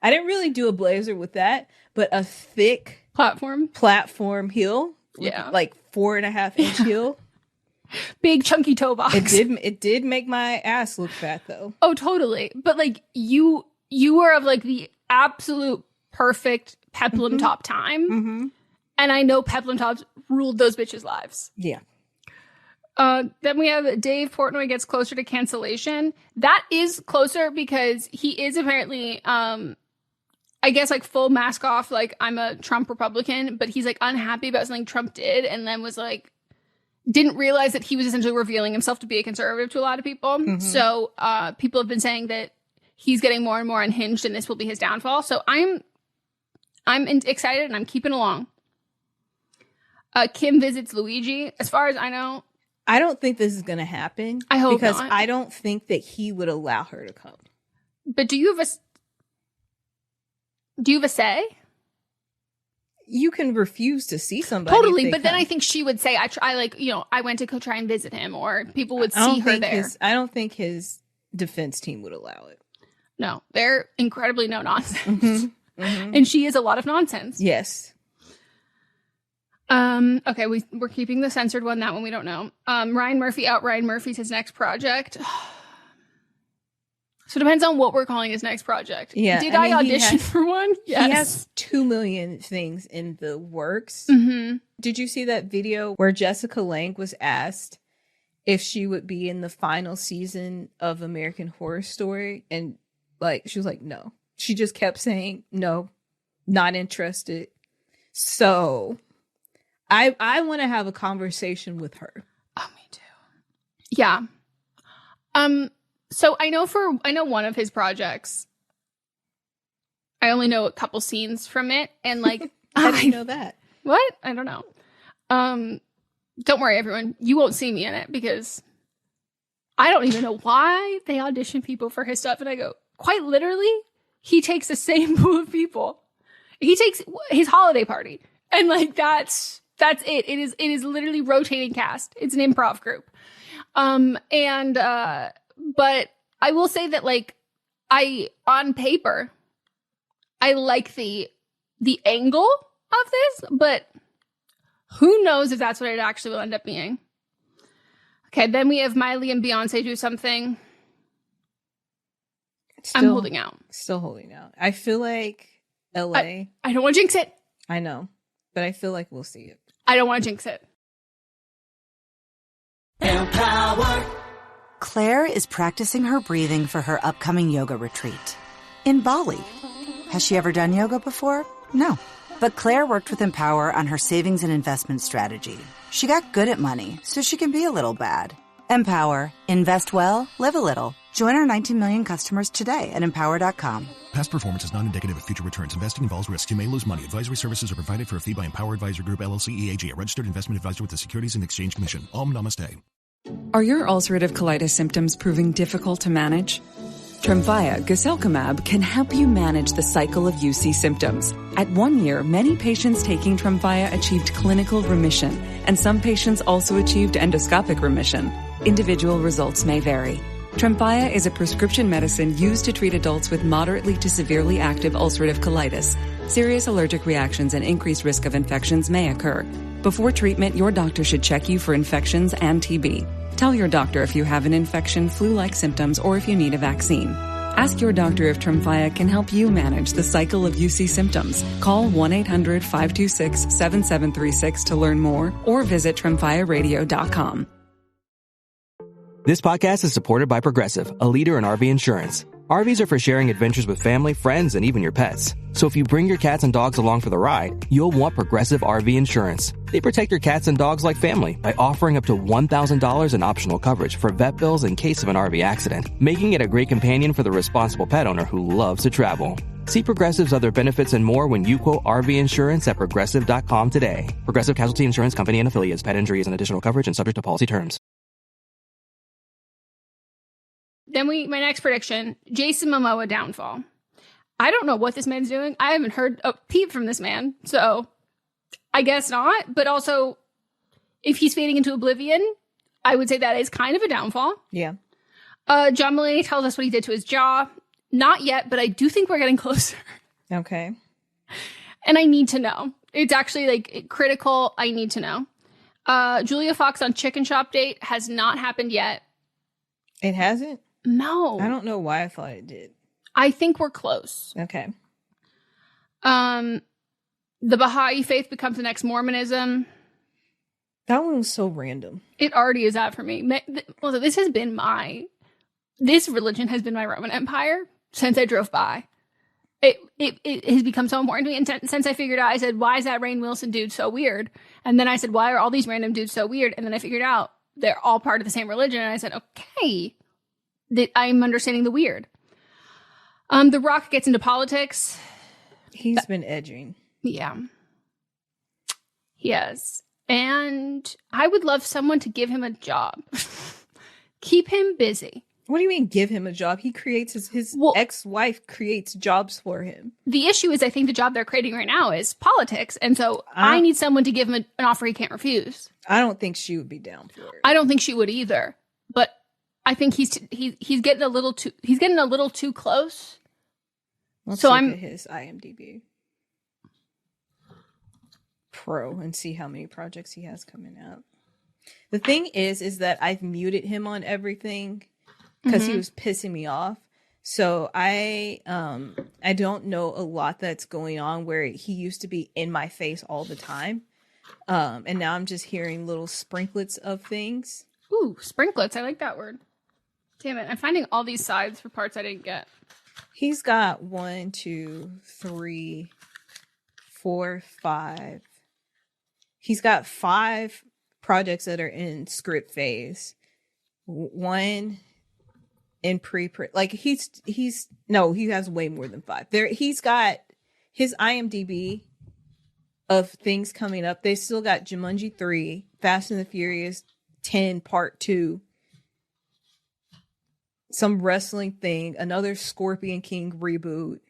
I didn't really do a blazer with that, but a thick platform heel. Yeah. Like 4.5-inch heel. Big chunky toe box. It did make my ass look fat though. Oh, totally. But like you were of like the absolute perfect peplum top time. Mm-hmm. And I know peplum tops ruled those bitches' lives. Yeah. Then we have Dave Portnoy gets closer to cancellation. That is closer because he is apparently, I guess, like full mask off, like I'm a Trump Republican, but he's like unhappy about something Trump did and then was like, didn't realize that he was essentially revealing himself to be a conservative to a lot of people. Mm-hmm. So people have been saying that he's getting more and more unhinged and this will be his downfall. So I'm excited and I'm keeping along. Kim visits Luigi. As far as I know, I don't think this is going to happen. I hope because not. I don't think that he would allow her to come. But do you have a say? You can refuse to see somebody. Totally, but then I think she would say, I went to go try and visit him, or people would see her there. I don't think his defense team would allow it. No, they're incredibly no nonsense. Mm-hmm. Mm-hmm. And she is a lot of nonsense. Yes. Okay, we're keeping the censored one. That one we don't know. Ryan Murphy out. Ryan Murphy's his next project. So it depends on what we're calling his next project. Yeah. Did I audition for one? Yes. He has 2 million things in the works. Mm-hmm. Did you see that video where Jessica Lange was asked if she would be in the final season of American Horror Story? And like, she was like, no. She just kept saying, no, not interested. So I want to have a conversation with her. Oh, me too. Yeah. So I know one of his projects. I only know a couple scenes from it, and like, how do you know that? What? I don't know. Don't worry, everyone. You won't see me in it because I don't even know why they audition people for his stuff. And I go, quite literally, he takes the same pool of people. He takes his holiday party. And like, that's it. It is literally rotating cast. It's an improv group. But I will say that like, on paper, I like the angle of this, but who knows if that's what it actually will end up being. Okay, then we have Miley and Beyonce do something. I'm holding out. Still holding out. I feel like LA. I don't want to jinx it. I know, but I feel like we'll see it. I don't want to jinx it. Empower. Claire is practicing her breathing for her upcoming yoga retreat in Bali. Has she ever done yoga before? No. But Claire worked with Empower on her savings and investment strategy. She got good at money, so she can be a little bad. Empower. Invest well, live a little. Join our 19 million customers today at empower.com. Past performance is not indicative of future returns. Investing involves risks. You may lose money. Advisory services are provided for a fee by Empower Advisor Group, LLC, EAG, a registered investment advisor with the Securities and Exchange Commission. Om Namaste. Are your ulcerative colitis symptoms proving difficult to manage? Tremfya guselkumab can help you manage the cycle of UC symptoms. At 1 year, many patients taking Tremfya achieved clinical remission, and some patients also achieved endoscopic remission. Individual results may vary. Tremfya is a prescription medicine used to treat adults with moderately to severely active ulcerative colitis. Serious allergic reactions and increased risk of infections may occur. Before treatment, your doctor should check you for infections and TB. Tell your doctor if you have an infection, flu-like symptoms, or if you need a vaccine. Ask your doctor if Tremfya can help you manage the cycle of UC symptoms. Call 1-800-526-7736 to learn more, or visit tremfyaradio.com. This podcast is supported by Progressive, a leader in RV insurance. RVs are for sharing adventures with family, friends, and even your pets. So if you bring your cats and dogs along for the ride, you'll want Progressive RV Insurance. They protect your cats and dogs like family by offering up to $1,000 in optional coverage for vet bills in case of an RV accident, making it a great companion for the responsible pet owner who loves to travel. See Progressive's other benefits and more when you quote RV Insurance at Progressive.com today. Progressive Casualty Insurance Company and Affiliates. Pet injuries and additional coverage and subject to policy terms. Then my next prediction, Jason Momoa downfall. I don't know what this man's doing. I haven't heard a peep from this man, so I guess not. But also, if he's fading into oblivion, I would say that is kind of a downfall. Yeah. John Mulaney tells us what he did to his jaw. Not yet, but I do think we're getting closer. Okay. And I need to know. It's actually like critical. I need to know. Julia Fox on Chicken Shop date has not happened yet. It hasn't? No. I don't know why I thought it did. I think we're close. Okay. The Baha'i faith becomes the next Mormonism. That one was so random. It already is that for me. Well, this religion has been my Roman Empire since I drove by. It has become so important to me. And since I figured out, I said, why is that Rainn Wilson dude so weird? And then I said, why are all these random dudes so weird? And then I figured out they're all part of the same religion. And I said, okay, I'm understanding the weird. The Rock gets into politics. He's been edging. Yeah. Yes. And I would love someone to give him a job. Keep him busy. What do you mean give him a job? He creates his ex-wife creates jobs for him. The issue is I think the job they're creating right now is politics. And so I need someone to give him an offer he can't refuse. I don't think she would be down for it. I don't think she would either. But I think he's getting a little too close. Let's look at his IMDb Pro and see how many projects he has coming out. The thing is that I've muted him on everything because he was pissing me off. So I don't know a lot that's going on where he used to be in my face all the time. And now I'm just hearing little sprinklets of things. Ooh, sprinklets. I like that word. Damn it. I'm finding all these sides for parts I didn't get. He's got 1, 2, 3, 4, 5. He's got 5 projects that are in script phase. 1 in pre-print. Like he has way more than 5. He's got his IMDb of things coming up. They still got Jumanji 3, Fast and the Furious 10 Part 2. Some wrestling thing, another Scorpion King reboot,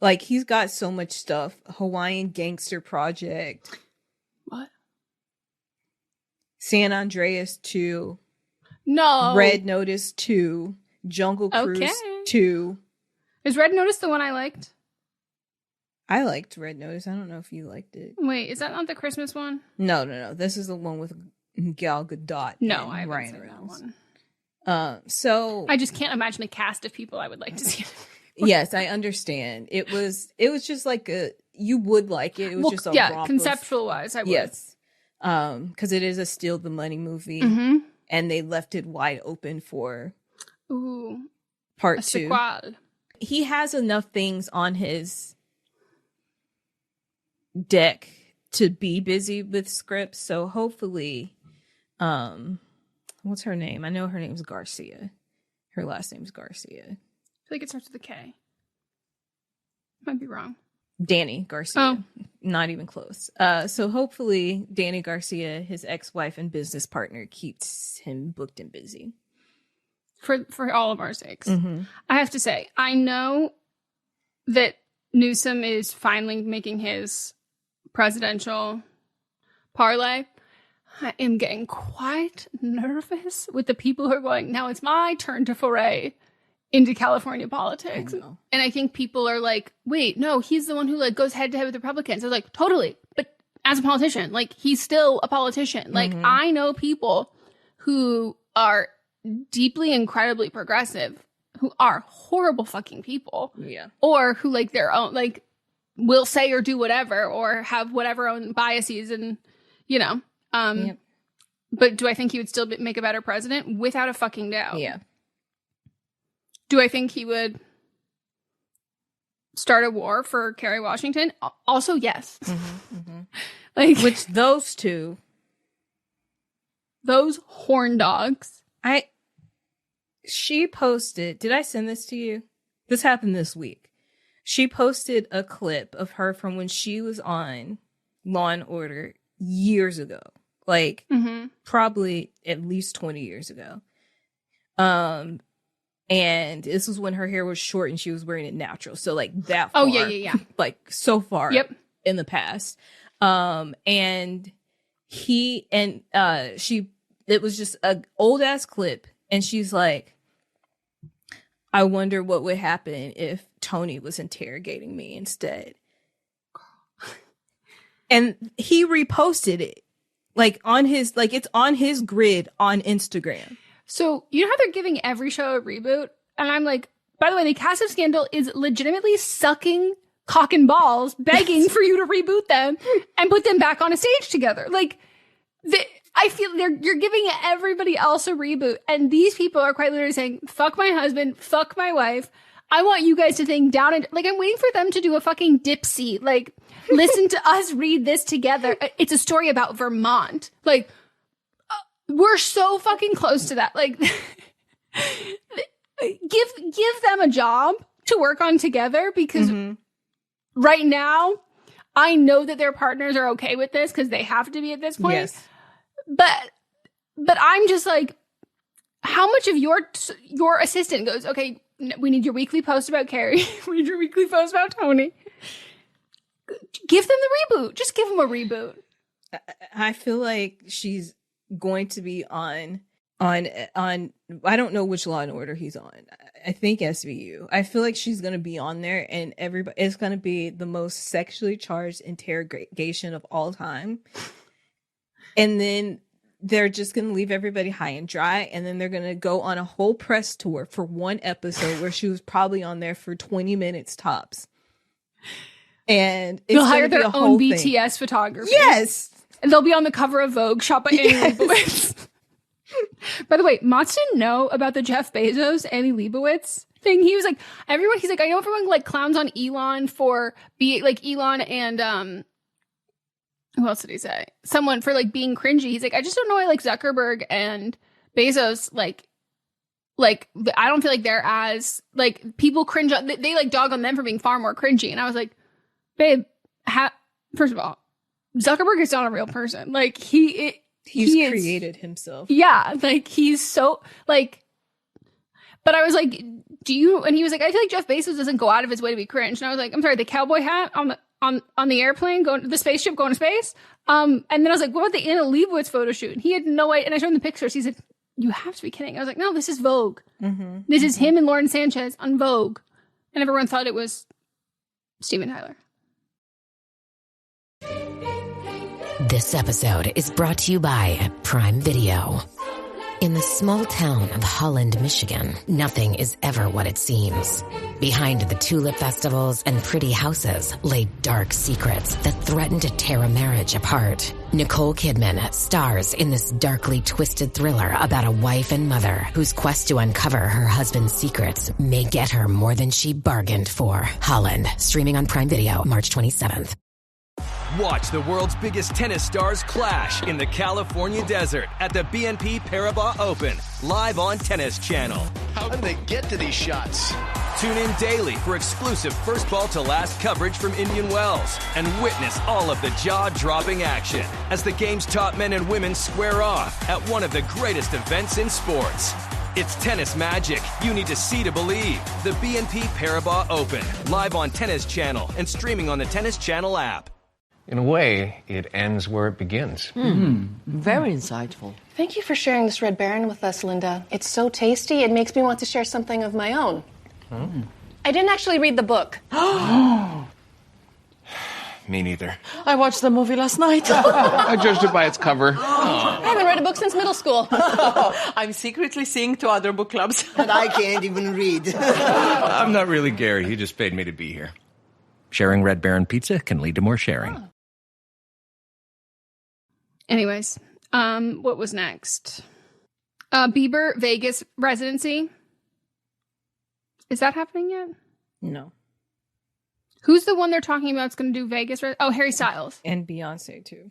Like, he's got so much stuff. Hawaiian Gangster Project. What? San Andreas 2. No. Red Notice 2. Jungle Cruise 2. Is Red Notice the one I liked? I liked Red Notice. I don't know if you liked it. Wait, is that not the Christmas one? No. This is the one with Gal Gadot. No, I haven't seen that one. So I just can't imagine a cast of people I would like to see. Yes, I understand. It was just like you would like it. It was just a romp conceptual wise, I would. Yes. Because it is a steal the money movie, and they left it wide open for part 2. Sequel. He has enough things on his deck to be busy with scripts, so hopefully, what's her name? I know her name's Garcia. Her last name's Garcia. I feel like it starts with a K. Might be wrong. Danny Garcia. Oh. Not even close. So hopefully Danny Garcia, his ex-wife and business partner, keeps him booked and busy. For all of our sakes. I have to say, I know that Newsom is finally making his presidential parlay. I am getting quite nervous with the people who are going, now it's my turn to foray into California politics. And I think people are like, wait, no, he's the one who like goes head to head with Republicans. I was like, totally. But as a politician, like he's still a politician. Like I know people who are deeply, incredibly progressive who are horrible fucking people. Yeah. Or who like their own, like will say or do whatever or have whatever own biases and, you know. But do I think he would still make a better president? Without a fucking doubt. Yeah. Do I think he would start a war for Kerry Washington? Also, yes. Like, which those two, those horn dogs. She posted, did I send this to you? This happened this week. She posted a clip of her from when she was on Law and Order years ago. Like, probably at least 20 years ago. And this was when her hair was short and she was wearing it natural. So, like, that far. Oh, yeah. Like, so far in the past. And he, and it was just an old-ass clip. And she's like, I wonder what would happen if Tony was interrogating me instead. And he reposted it. Like on his, like it's on his grid on Instagram. So you know how they're giving every show a reboot? And I'm like, by the way, the cast of Scandal is legitimately sucking cock and balls, begging for you to reboot them and put them back on a stage together. Like, I feel you're giving everybody else a reboot. And these people are quite literally saying, fuck my husband, fuck my wife. I want you guys to think down and like, I'm waiting for them to do a fucking Dipsy. Like, listen to us read this together. It's a story about Vermont. Like, we're so fucking close to that. Like, give them a job to work on together because right now, I know that their partners are okay with this because they have to be at this point. Yes. But I'm just like, how much of your assistant goes, okay, we need your weekly post about Carrie. We need your weekly post about Tony. Give them the reboot. Just give them a reboot. I feel like she's going to be on I don't know which Law and Order he's on. I think SVU. I feel like she's going to be on there and it's going to be the most sexually charged interrogation of all time. And then they're just going to leave everybody high and dry. And then they're going to go on a whole press tour for one episode where she was probably on there for 20 minutes tops. And they'll hire their own BTS photographer. Yes. And they'll be on the cover of Vogue, shot by Annie Leibovitz. By the way, Mott's didn't know about the Jeff Bezos, Annie Leibovitz thing. He was like, I know everyone like clowns on Elon for being like Elon and, who else did he say? Someone for like being cringy. He's like, I just don't know why like Zuckerberg and Bezos like I don't feel like they're as like people cringe on. They like dog on them for being far more cringy. And I was like, babe, first of all, Zuckerberg is not a real person. Like he's created himself. Yeah, like he's so like. But I was like, do you? And he was like, I feel like Jeff Bezos doesn't go out of his way to be cringe. And I was like, I'm sorry, the cowboy hat on the airplane, the spaceship going to space. And then I was like, what about the Anna Leibovitz photo shoot? And he had no idea. And I showed him the pictures. He said, you have to be kidding. I was like, no, this is Vogue. This is him and Lauren Sanchez on Vogue. And everyone thought it was Steven Tyler. This episode is brought to you by Prime Video. In the small town of Holland, Michigan, nothing is ever what it seems. Behind the tulip festivals and pretty houses lay dark secrets that threaten to tear a marriage apart. Nicole Kidman stars in this darkly twisted thriller about a wife and mother whose quest to uncover her husband's secrets may get her more than she bargained for. Holland, streaming on Prime Video March 27th. Watch the world's biggest tennis stars clash in the California desert at the BNP Paribas Open, live on Tennis Channel. How do they get to these shots? Tune in daily for exclusive first ball to last coverage from Indian Wells and witness all of the jaw-dropping action as the game's top men and women square off at one of the greatest events in sports. It's tennis magic you need to see to believe. The BNP Paribas Open, live on Tennis Channel and streaming on the Tennis Channel app. In a way, it ends where it begins. Very insightful. Thank you for sharing this Red Baron with us, Linda. It's so tasty, it makes me want to share something of my own. I didn't actually read the book. Me neither. I watched the movie last night. I judged it by its cover. I haven't read a book since middle school. I'm secretly seeing 2 other book clubs. But I can't even read. I'm not really Gary. He just paid me to be here. Sharing Red Baron pizza can lead to more sharing. Anyways, what was next? Bieber Vegas residency. Is that happening yet? No. Who's the one they're talking about? It's going to do Vegas. Harry Styles and Beyonce too,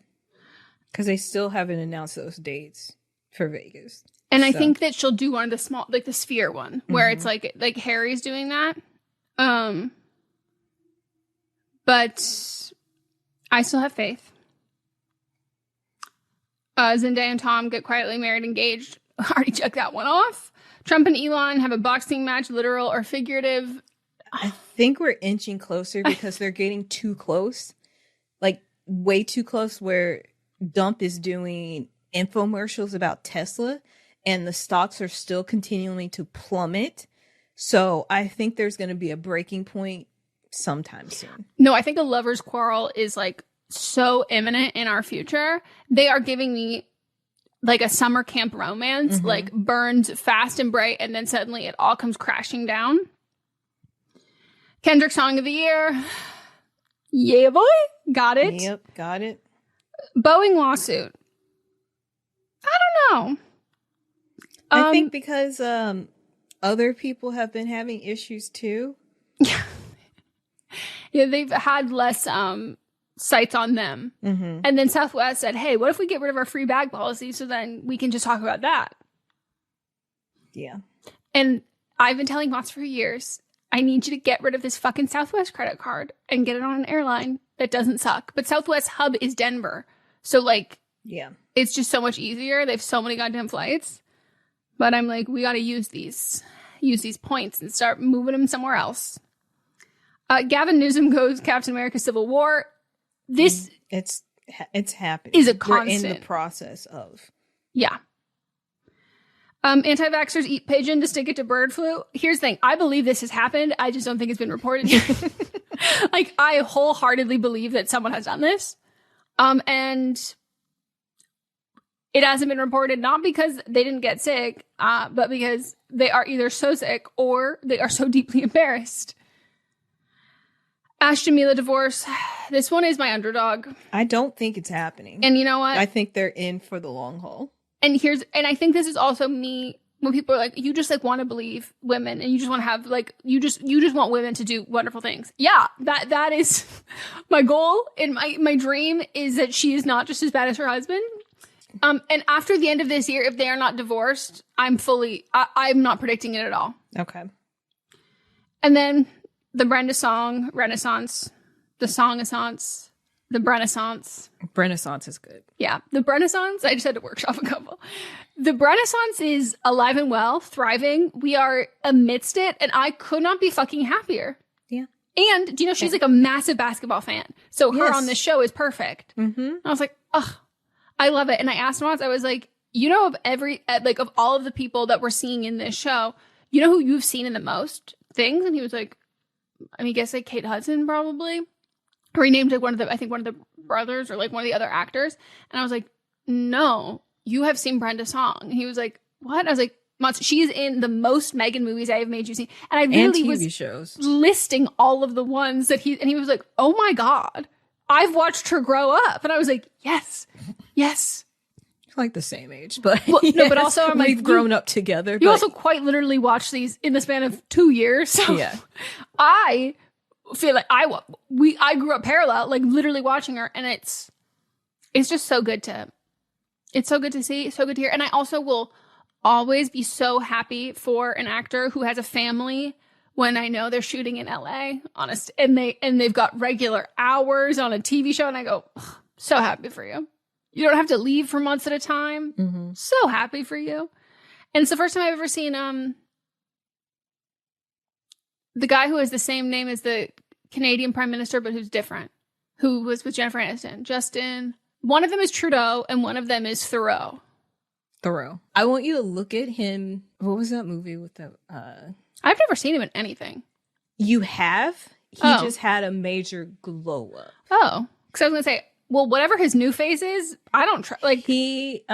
because they still haven't announced those dates for Vegas. And I think that she'll do one of the small, like the Sphere one, where it's like Harry's doing that. But I still have faith. Zendaya and Tom get quietly married, engaged. Already checked that one off. Trump and Elon have a boxing match, literal or figurative. I think we're inching closer because they're getting too close. Like, way too close, where Dump is doing infomercials about Tesla and the stocks are still continuing to plummet. So I think there's going to be a breaking point sometime soon. No, I think a lover's quarrel is like so imminent in our future. They are giving me like a summer camp romance, like burns fast and bright, and then suddenly it all comes crashing down. Kendrick Song of the Year. Yeah, boy. Got it. Yep, got it. Boeing lawsuit. I don't know. I think because other people have been having issues too. Yeah, they've had less sites on them. And then Southwest said, hey, what if we get rid of our free bag policy so then we can just talk about that? Yeah. And I've been telling Moss for years, I need you to get rid of this fucking Southwest credit card and get it on an airline that doesn't suck. But Southwest hub is Denver. So like, yeah, it's just so much easier. They have so many goddamn flights. But I'm like, we got to use these points and start moving them somewhere else. Gavin Newsom goes Captain America Civil War. This it's happening. Is a constant. We're in the process of. Yeah. Anti-vaxxers eat pigeon to stick it to bird flu. Here's the thing. I believe this has happened. I just don't think it's been reported yet. Like, I wholeheartedly believe that someone has done this. And it hasn't been reported, not because they didn't get sick, but because they are either so sick or they are so deeply embarrassed. Ashton Mila divorce. This one is my underdog. I don't think it's happening. And you know what? I think they're in for the long haul. And I think this is also me when people are like, you just like want to believe women and you just want to have like, you just want women to do wonderful things. Yeah, that is my goal and my dream is that she is not just as bad as her husband. And after the end of this year, if they are not divorced, I'm not predicting it at all. Okay. And then the Brenda song Renaissance, the song-assance. The Renaissance. Renaissance is good. Yeah. The Renaissance, I just had to workshop a couple. The Renaissance is alive and well, thriving. We are amidst it, and I could not be fucking happier. Yeah. And, do you know, she's like a massive basketball fan. So her on this show is perfect. Mm-hmm. I was like, ugh, I love it. And I asked him once, I was like, you know, of all of the people that we're seeing in this show, you know who you've seen in the most things? And he was like, I mean, I guess like Kate Hudson probably. Or he named like one of the brothers or like one of the other actors. And I was like, no, you have seen Brenda Song. And he was like, what? I was like, she's in the most Meghan movies I have made you see. And I literally was shows. listing all of the ones that he was like, oh my God, I've watched her grow up. And I was like, yes. Like the same age, but well, no, but also I'm we've like, grown up together. You but also quite literally watched these in the span of 2 years. So yeah. I feel like I grew up parallel, like literally watching her, and it's just so good to see, so good to hear. And I also will always be so happy for an actor who has a family when I know they're shooting in LA, honest, and they've got regular hours on a TV show, and I go, so happy for you. You don't have to leave for months at a time. Mm-hmm. So happy for you. And it's the first time I've ever seen the guy who has the same name as the Canadian Prime Minister, but who's different, who was with Jennifer Aniston. Justin. One of them is Trudeau, and one of them is Thoreau. I want you to look at him. What was that movie with the... I've never seen him in anything. You have? He just had a major glow up. Oh. Because I was going to say, well, whatever his new face is, I don't try. Like, he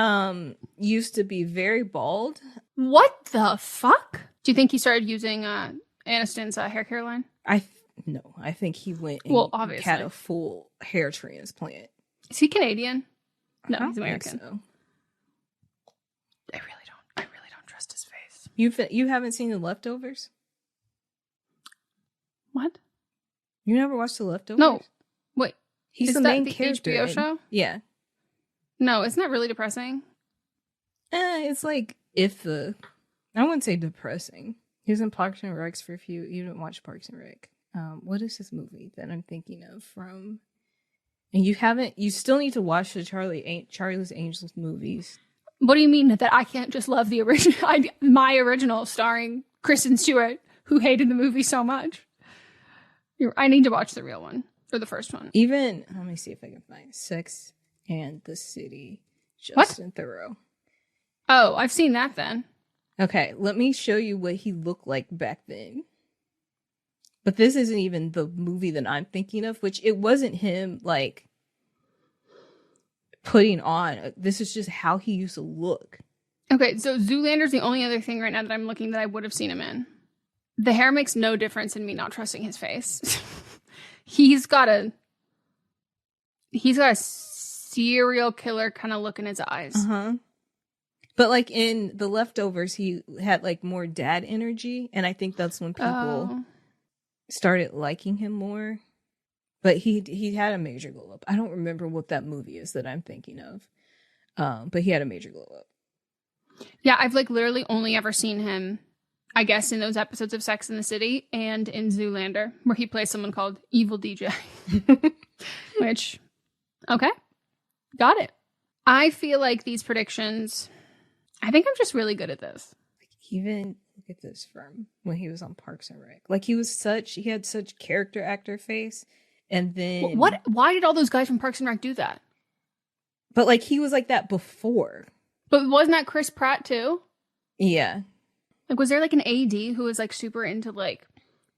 used to be very bald. What the fuck? Do you think he started using Aniston's hair care line? No, I think he went and obviously had a full hair transplant. Is he Canadian? No, he's American. So. I really don't trust his face. You haven't seen The Leftovers? What? You never watched The Leftovers? No. Wait. He's the main character. HBO show? Yeah. No, isn't that really depressing? It's like I wouldn't say depressing. He was in Parks and Rec for a few. You didn't watch Parks and Rec. What is this movie that I'm thinking of from? And you still need to watch the Charlie's Angels movies. What do you mean that I can't just love the original? My original starring Kristen Stewart, who hated the movie so much. I need to watch the real one, or the first one. Even, let me see if I can find Sex and the City, Justin Theroux. Oh, I've seen that then. Okay, let me show you what he looked like back then. But this isn't even the movie that I'm thinking of, which it wasn't him, like, putting on. This is just how he used to look. Okay, so Zoolander's the only other thing right now that I'm looking that I would have seen him in. The hair makes no difference in me not trusting his face. He's got a serial killer kind of look in his eyes. Uh-huh. But like in The Leftovers, he had like more dad energy, and I think that's when people started liking him more. But he had a major glow up. I don't remember what that movie is that I'm thinking of. But he had a major glow up. Yeah, I've like literally only ever seen him, I guess, in those episodes of Sex and the City and in Zoolander, where he plays someone called Evil DJ. Which, okay, got it. I feel like these predictions, I think I'm just really good at this. Even look at this from when he was on Parks and Rec. Like he had such character actor face. And then why did all those guys from Parks and Rec do that? But like he was like that before. But wasn't that Chris Pratt too? Yeah. Like was there like an AD who was like super into like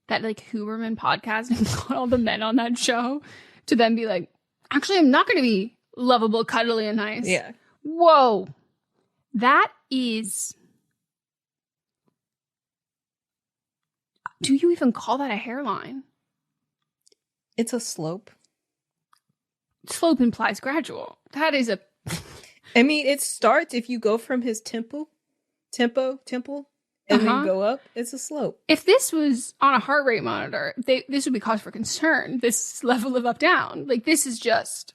that like Huberman podcast and got all the men on that show to then be like, actually I'm not going to be lovable, cuddly, and nice. Yeah. Whoa. That is... Do you even call that a hairline? It's a slope. Slope implies gradual. That is a... I mean, it starts if you go from his temple, and then go up. It's a slope. If this was on a heart rate monitor, this would be cause for concern. This level of up down, like this is just,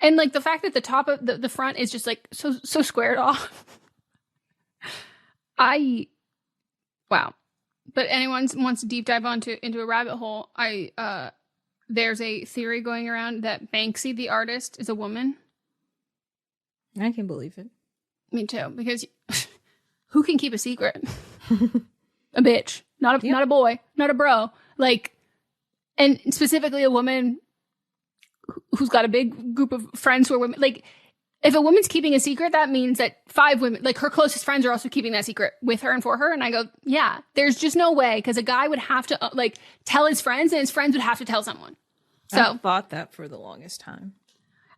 and like the fact that the top of the front is just like so squared off. Wow. But anyone wants to deep dive into a rabbit hole, I there's a theory going around that Banksy, the artist, is a woman. I can believe it. Me too, because who can keep a secret? A bitch, not a boy, not a bro. Like, and specifically a woman who's got a big group of friends who are women. Like, if a woman's keeping a secret, that means that 5 women, like her closest friends, are also keeping that secret with her and for her. And I go, yeah, there's just no way, because a guy would have to like tell his friends, and his friends would have to tell someone. So I thought that for the longest time.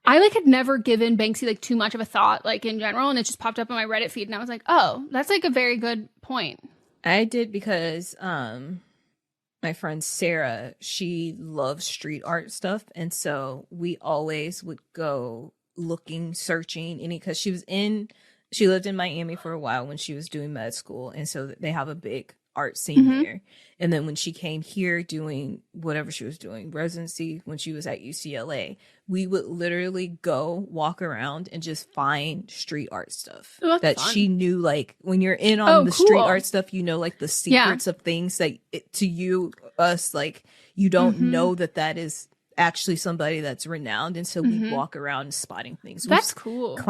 I like had never given Banksy like too much of a thought, like in general, and it just popped up on my Reddit feed, and I was like, oh, that's like a very good point. I did because my friend Sarah, she loves street art stuff, and so we always would go looking, searching, because she lived in Miami for a while when she was doing med school, and so they have a big art scene there. And then when she came here doing whatever she was doing, residency, when she was at UCLA, we would literally go walk around and just find street art stuff that fun. She knew. Like, when you're in on the street art stuff, you know, like the secrets of things that to us, like, you don't know that is actually somebody that's renowned. And so we walk around spotting things. That's cool.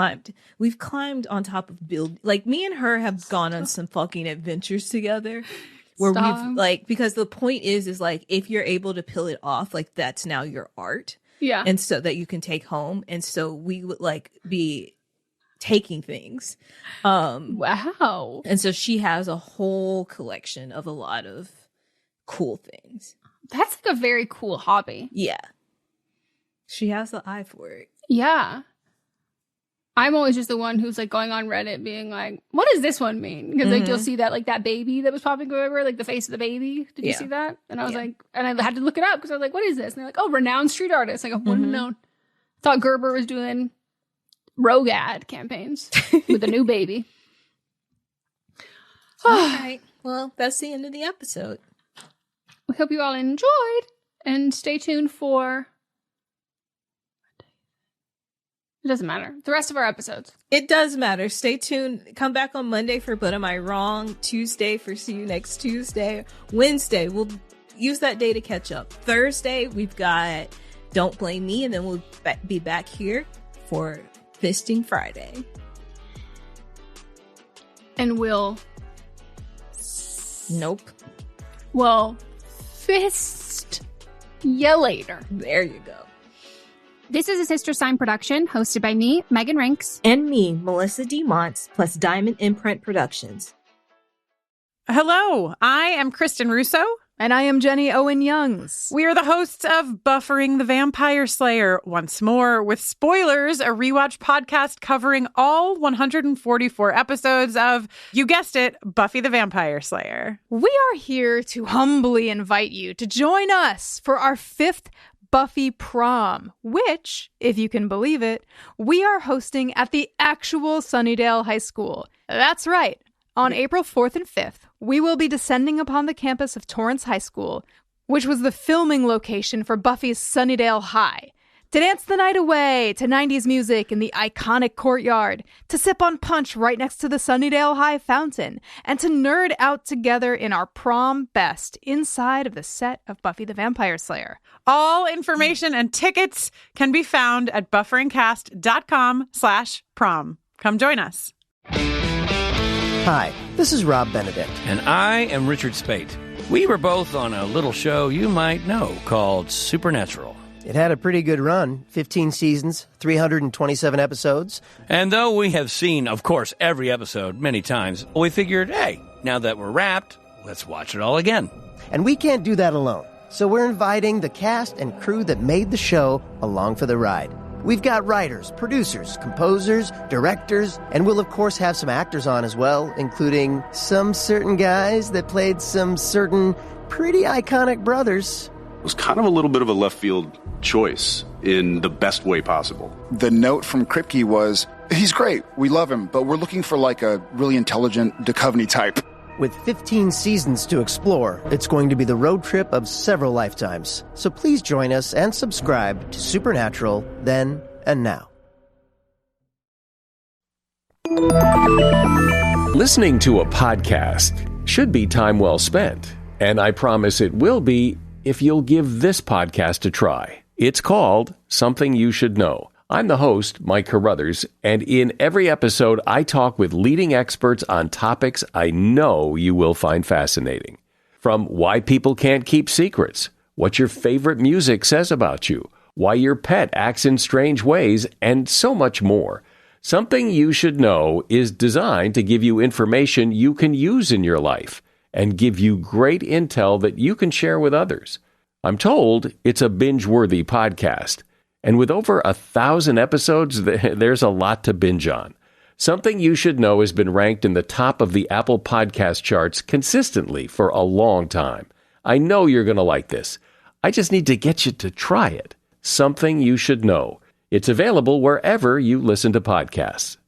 We've climbed on top of like, me and her have gone on some fucking adventures together where we've like, because the point is like, if you're able to peel it off, like, that's now your art. Yeah. And so that you can take home. And so we would like be taking things. Wow. And so she has a whole collection of a lot of cool things. That's like a very cool hobby. Yeah. She has the eye for it. Yeah. I'm always just the one who's like going on Reddit being like, what does this one mean? Because like you'll see that like that baby that was popping over, like the face of the baby. Did you see that? And I was like, and I had to look it up because I was like, what is this? And they're like, oh, renowned street artist. Like, I wouldn't have known. Thought Gerber was doing rogue ad campaigns with a new baby. All right. Well, that's the end of the episode. We hope you all enjoyed, and stay tuned for... It doesn't matter. The rest of our episodes. It does matter. Stay tuned. Come back on Monday for But Am I Wrong? Tuesday for See You Next Tuesday. Wednesday, we'll use that day to catch up. Thursday, we've got Don't Blame Me, and then we'll be back here for Fisting Friday. And we'll... Nope. Well... Fist ya later. There you go. This is a Sister Sign production hosted by me, Megan Rinks. And me, Melissa D. Montz, plus Diamond Imprint Productions. Hello, I am Kristen Russo. And I am Jenny Owen Youngs. We are the hosts of Buffering the Vampire Slayer once more with Spoilers, a rewatch podcast covering all 144 episodes of, you guessed it, Buffy the Vampire Slayer. We are here to humbly invite you to join us for our 5th Buffy prom, which, if you can believe it, we are hosting at the actual Sunnydale High School. That's right. On April 4th and 5th, we will be descending upon the campus of Torrance High School, which was the filming location for Buffy's Sunnydale High, to dance the night away to 90s music in the iconic courtyard, to sip on punch right next to the Sunnydale High fountain, and to nerd out together in our prom best inside of the set of Buffy the Vampire Slayer. All information and tickets can be found at bufferingcast.com/prom. Come join us. Hi, this is Rob Benedict. And I am Richard Spate. We were both on a little show you might know called Supernatural. It had a pretty good run, 15 seasons, 327 episodes. And though we have seen, of course, every episode many times, we figured, hey, now that we're wrapped, let's watch it all again. And we can't do that alone, so we're inviting the cast and crew that made the show along for the ride. We've got writers, producers, composers, directors, and we'll of course have some actors on as well, including some certain guys that played some certain pretty iconic brothers. It was kind of a little bit of a left field choice in the best way possible. The note from Kripke was, he's great, we love him, but we're looking for like a really intelligent Duchovny type. With 15 seasons to explore, it's going to be the road trip of several lifetimes. So please join us and subscribe to Supernatural then and now. Listening to a podcast should be time well spent, and I promise it will be if you'll give this podcast a try. It's called Something You Should Know. I'm the host, Mike Carruthers, and in every episode, I talk with leading experts on topics I know you will find fascinating. From why people can't keep secrets, what your favorite music says about you, why your pet acts in strange ways, and so much more. Something You Should Know is designed to give you information you can use in your life and give you great intel that you can share with others. I'm told it's a binge-worthy podcast. And with over 1,000 episodes, there's a lot to binge on. Something You Should Know has been ranked in the top of the Apple Podcast charts consistently for a long time. I know you're going to like this. I just need to get you to try it. Something You Should Know. It's available wherever you listen to podcasts.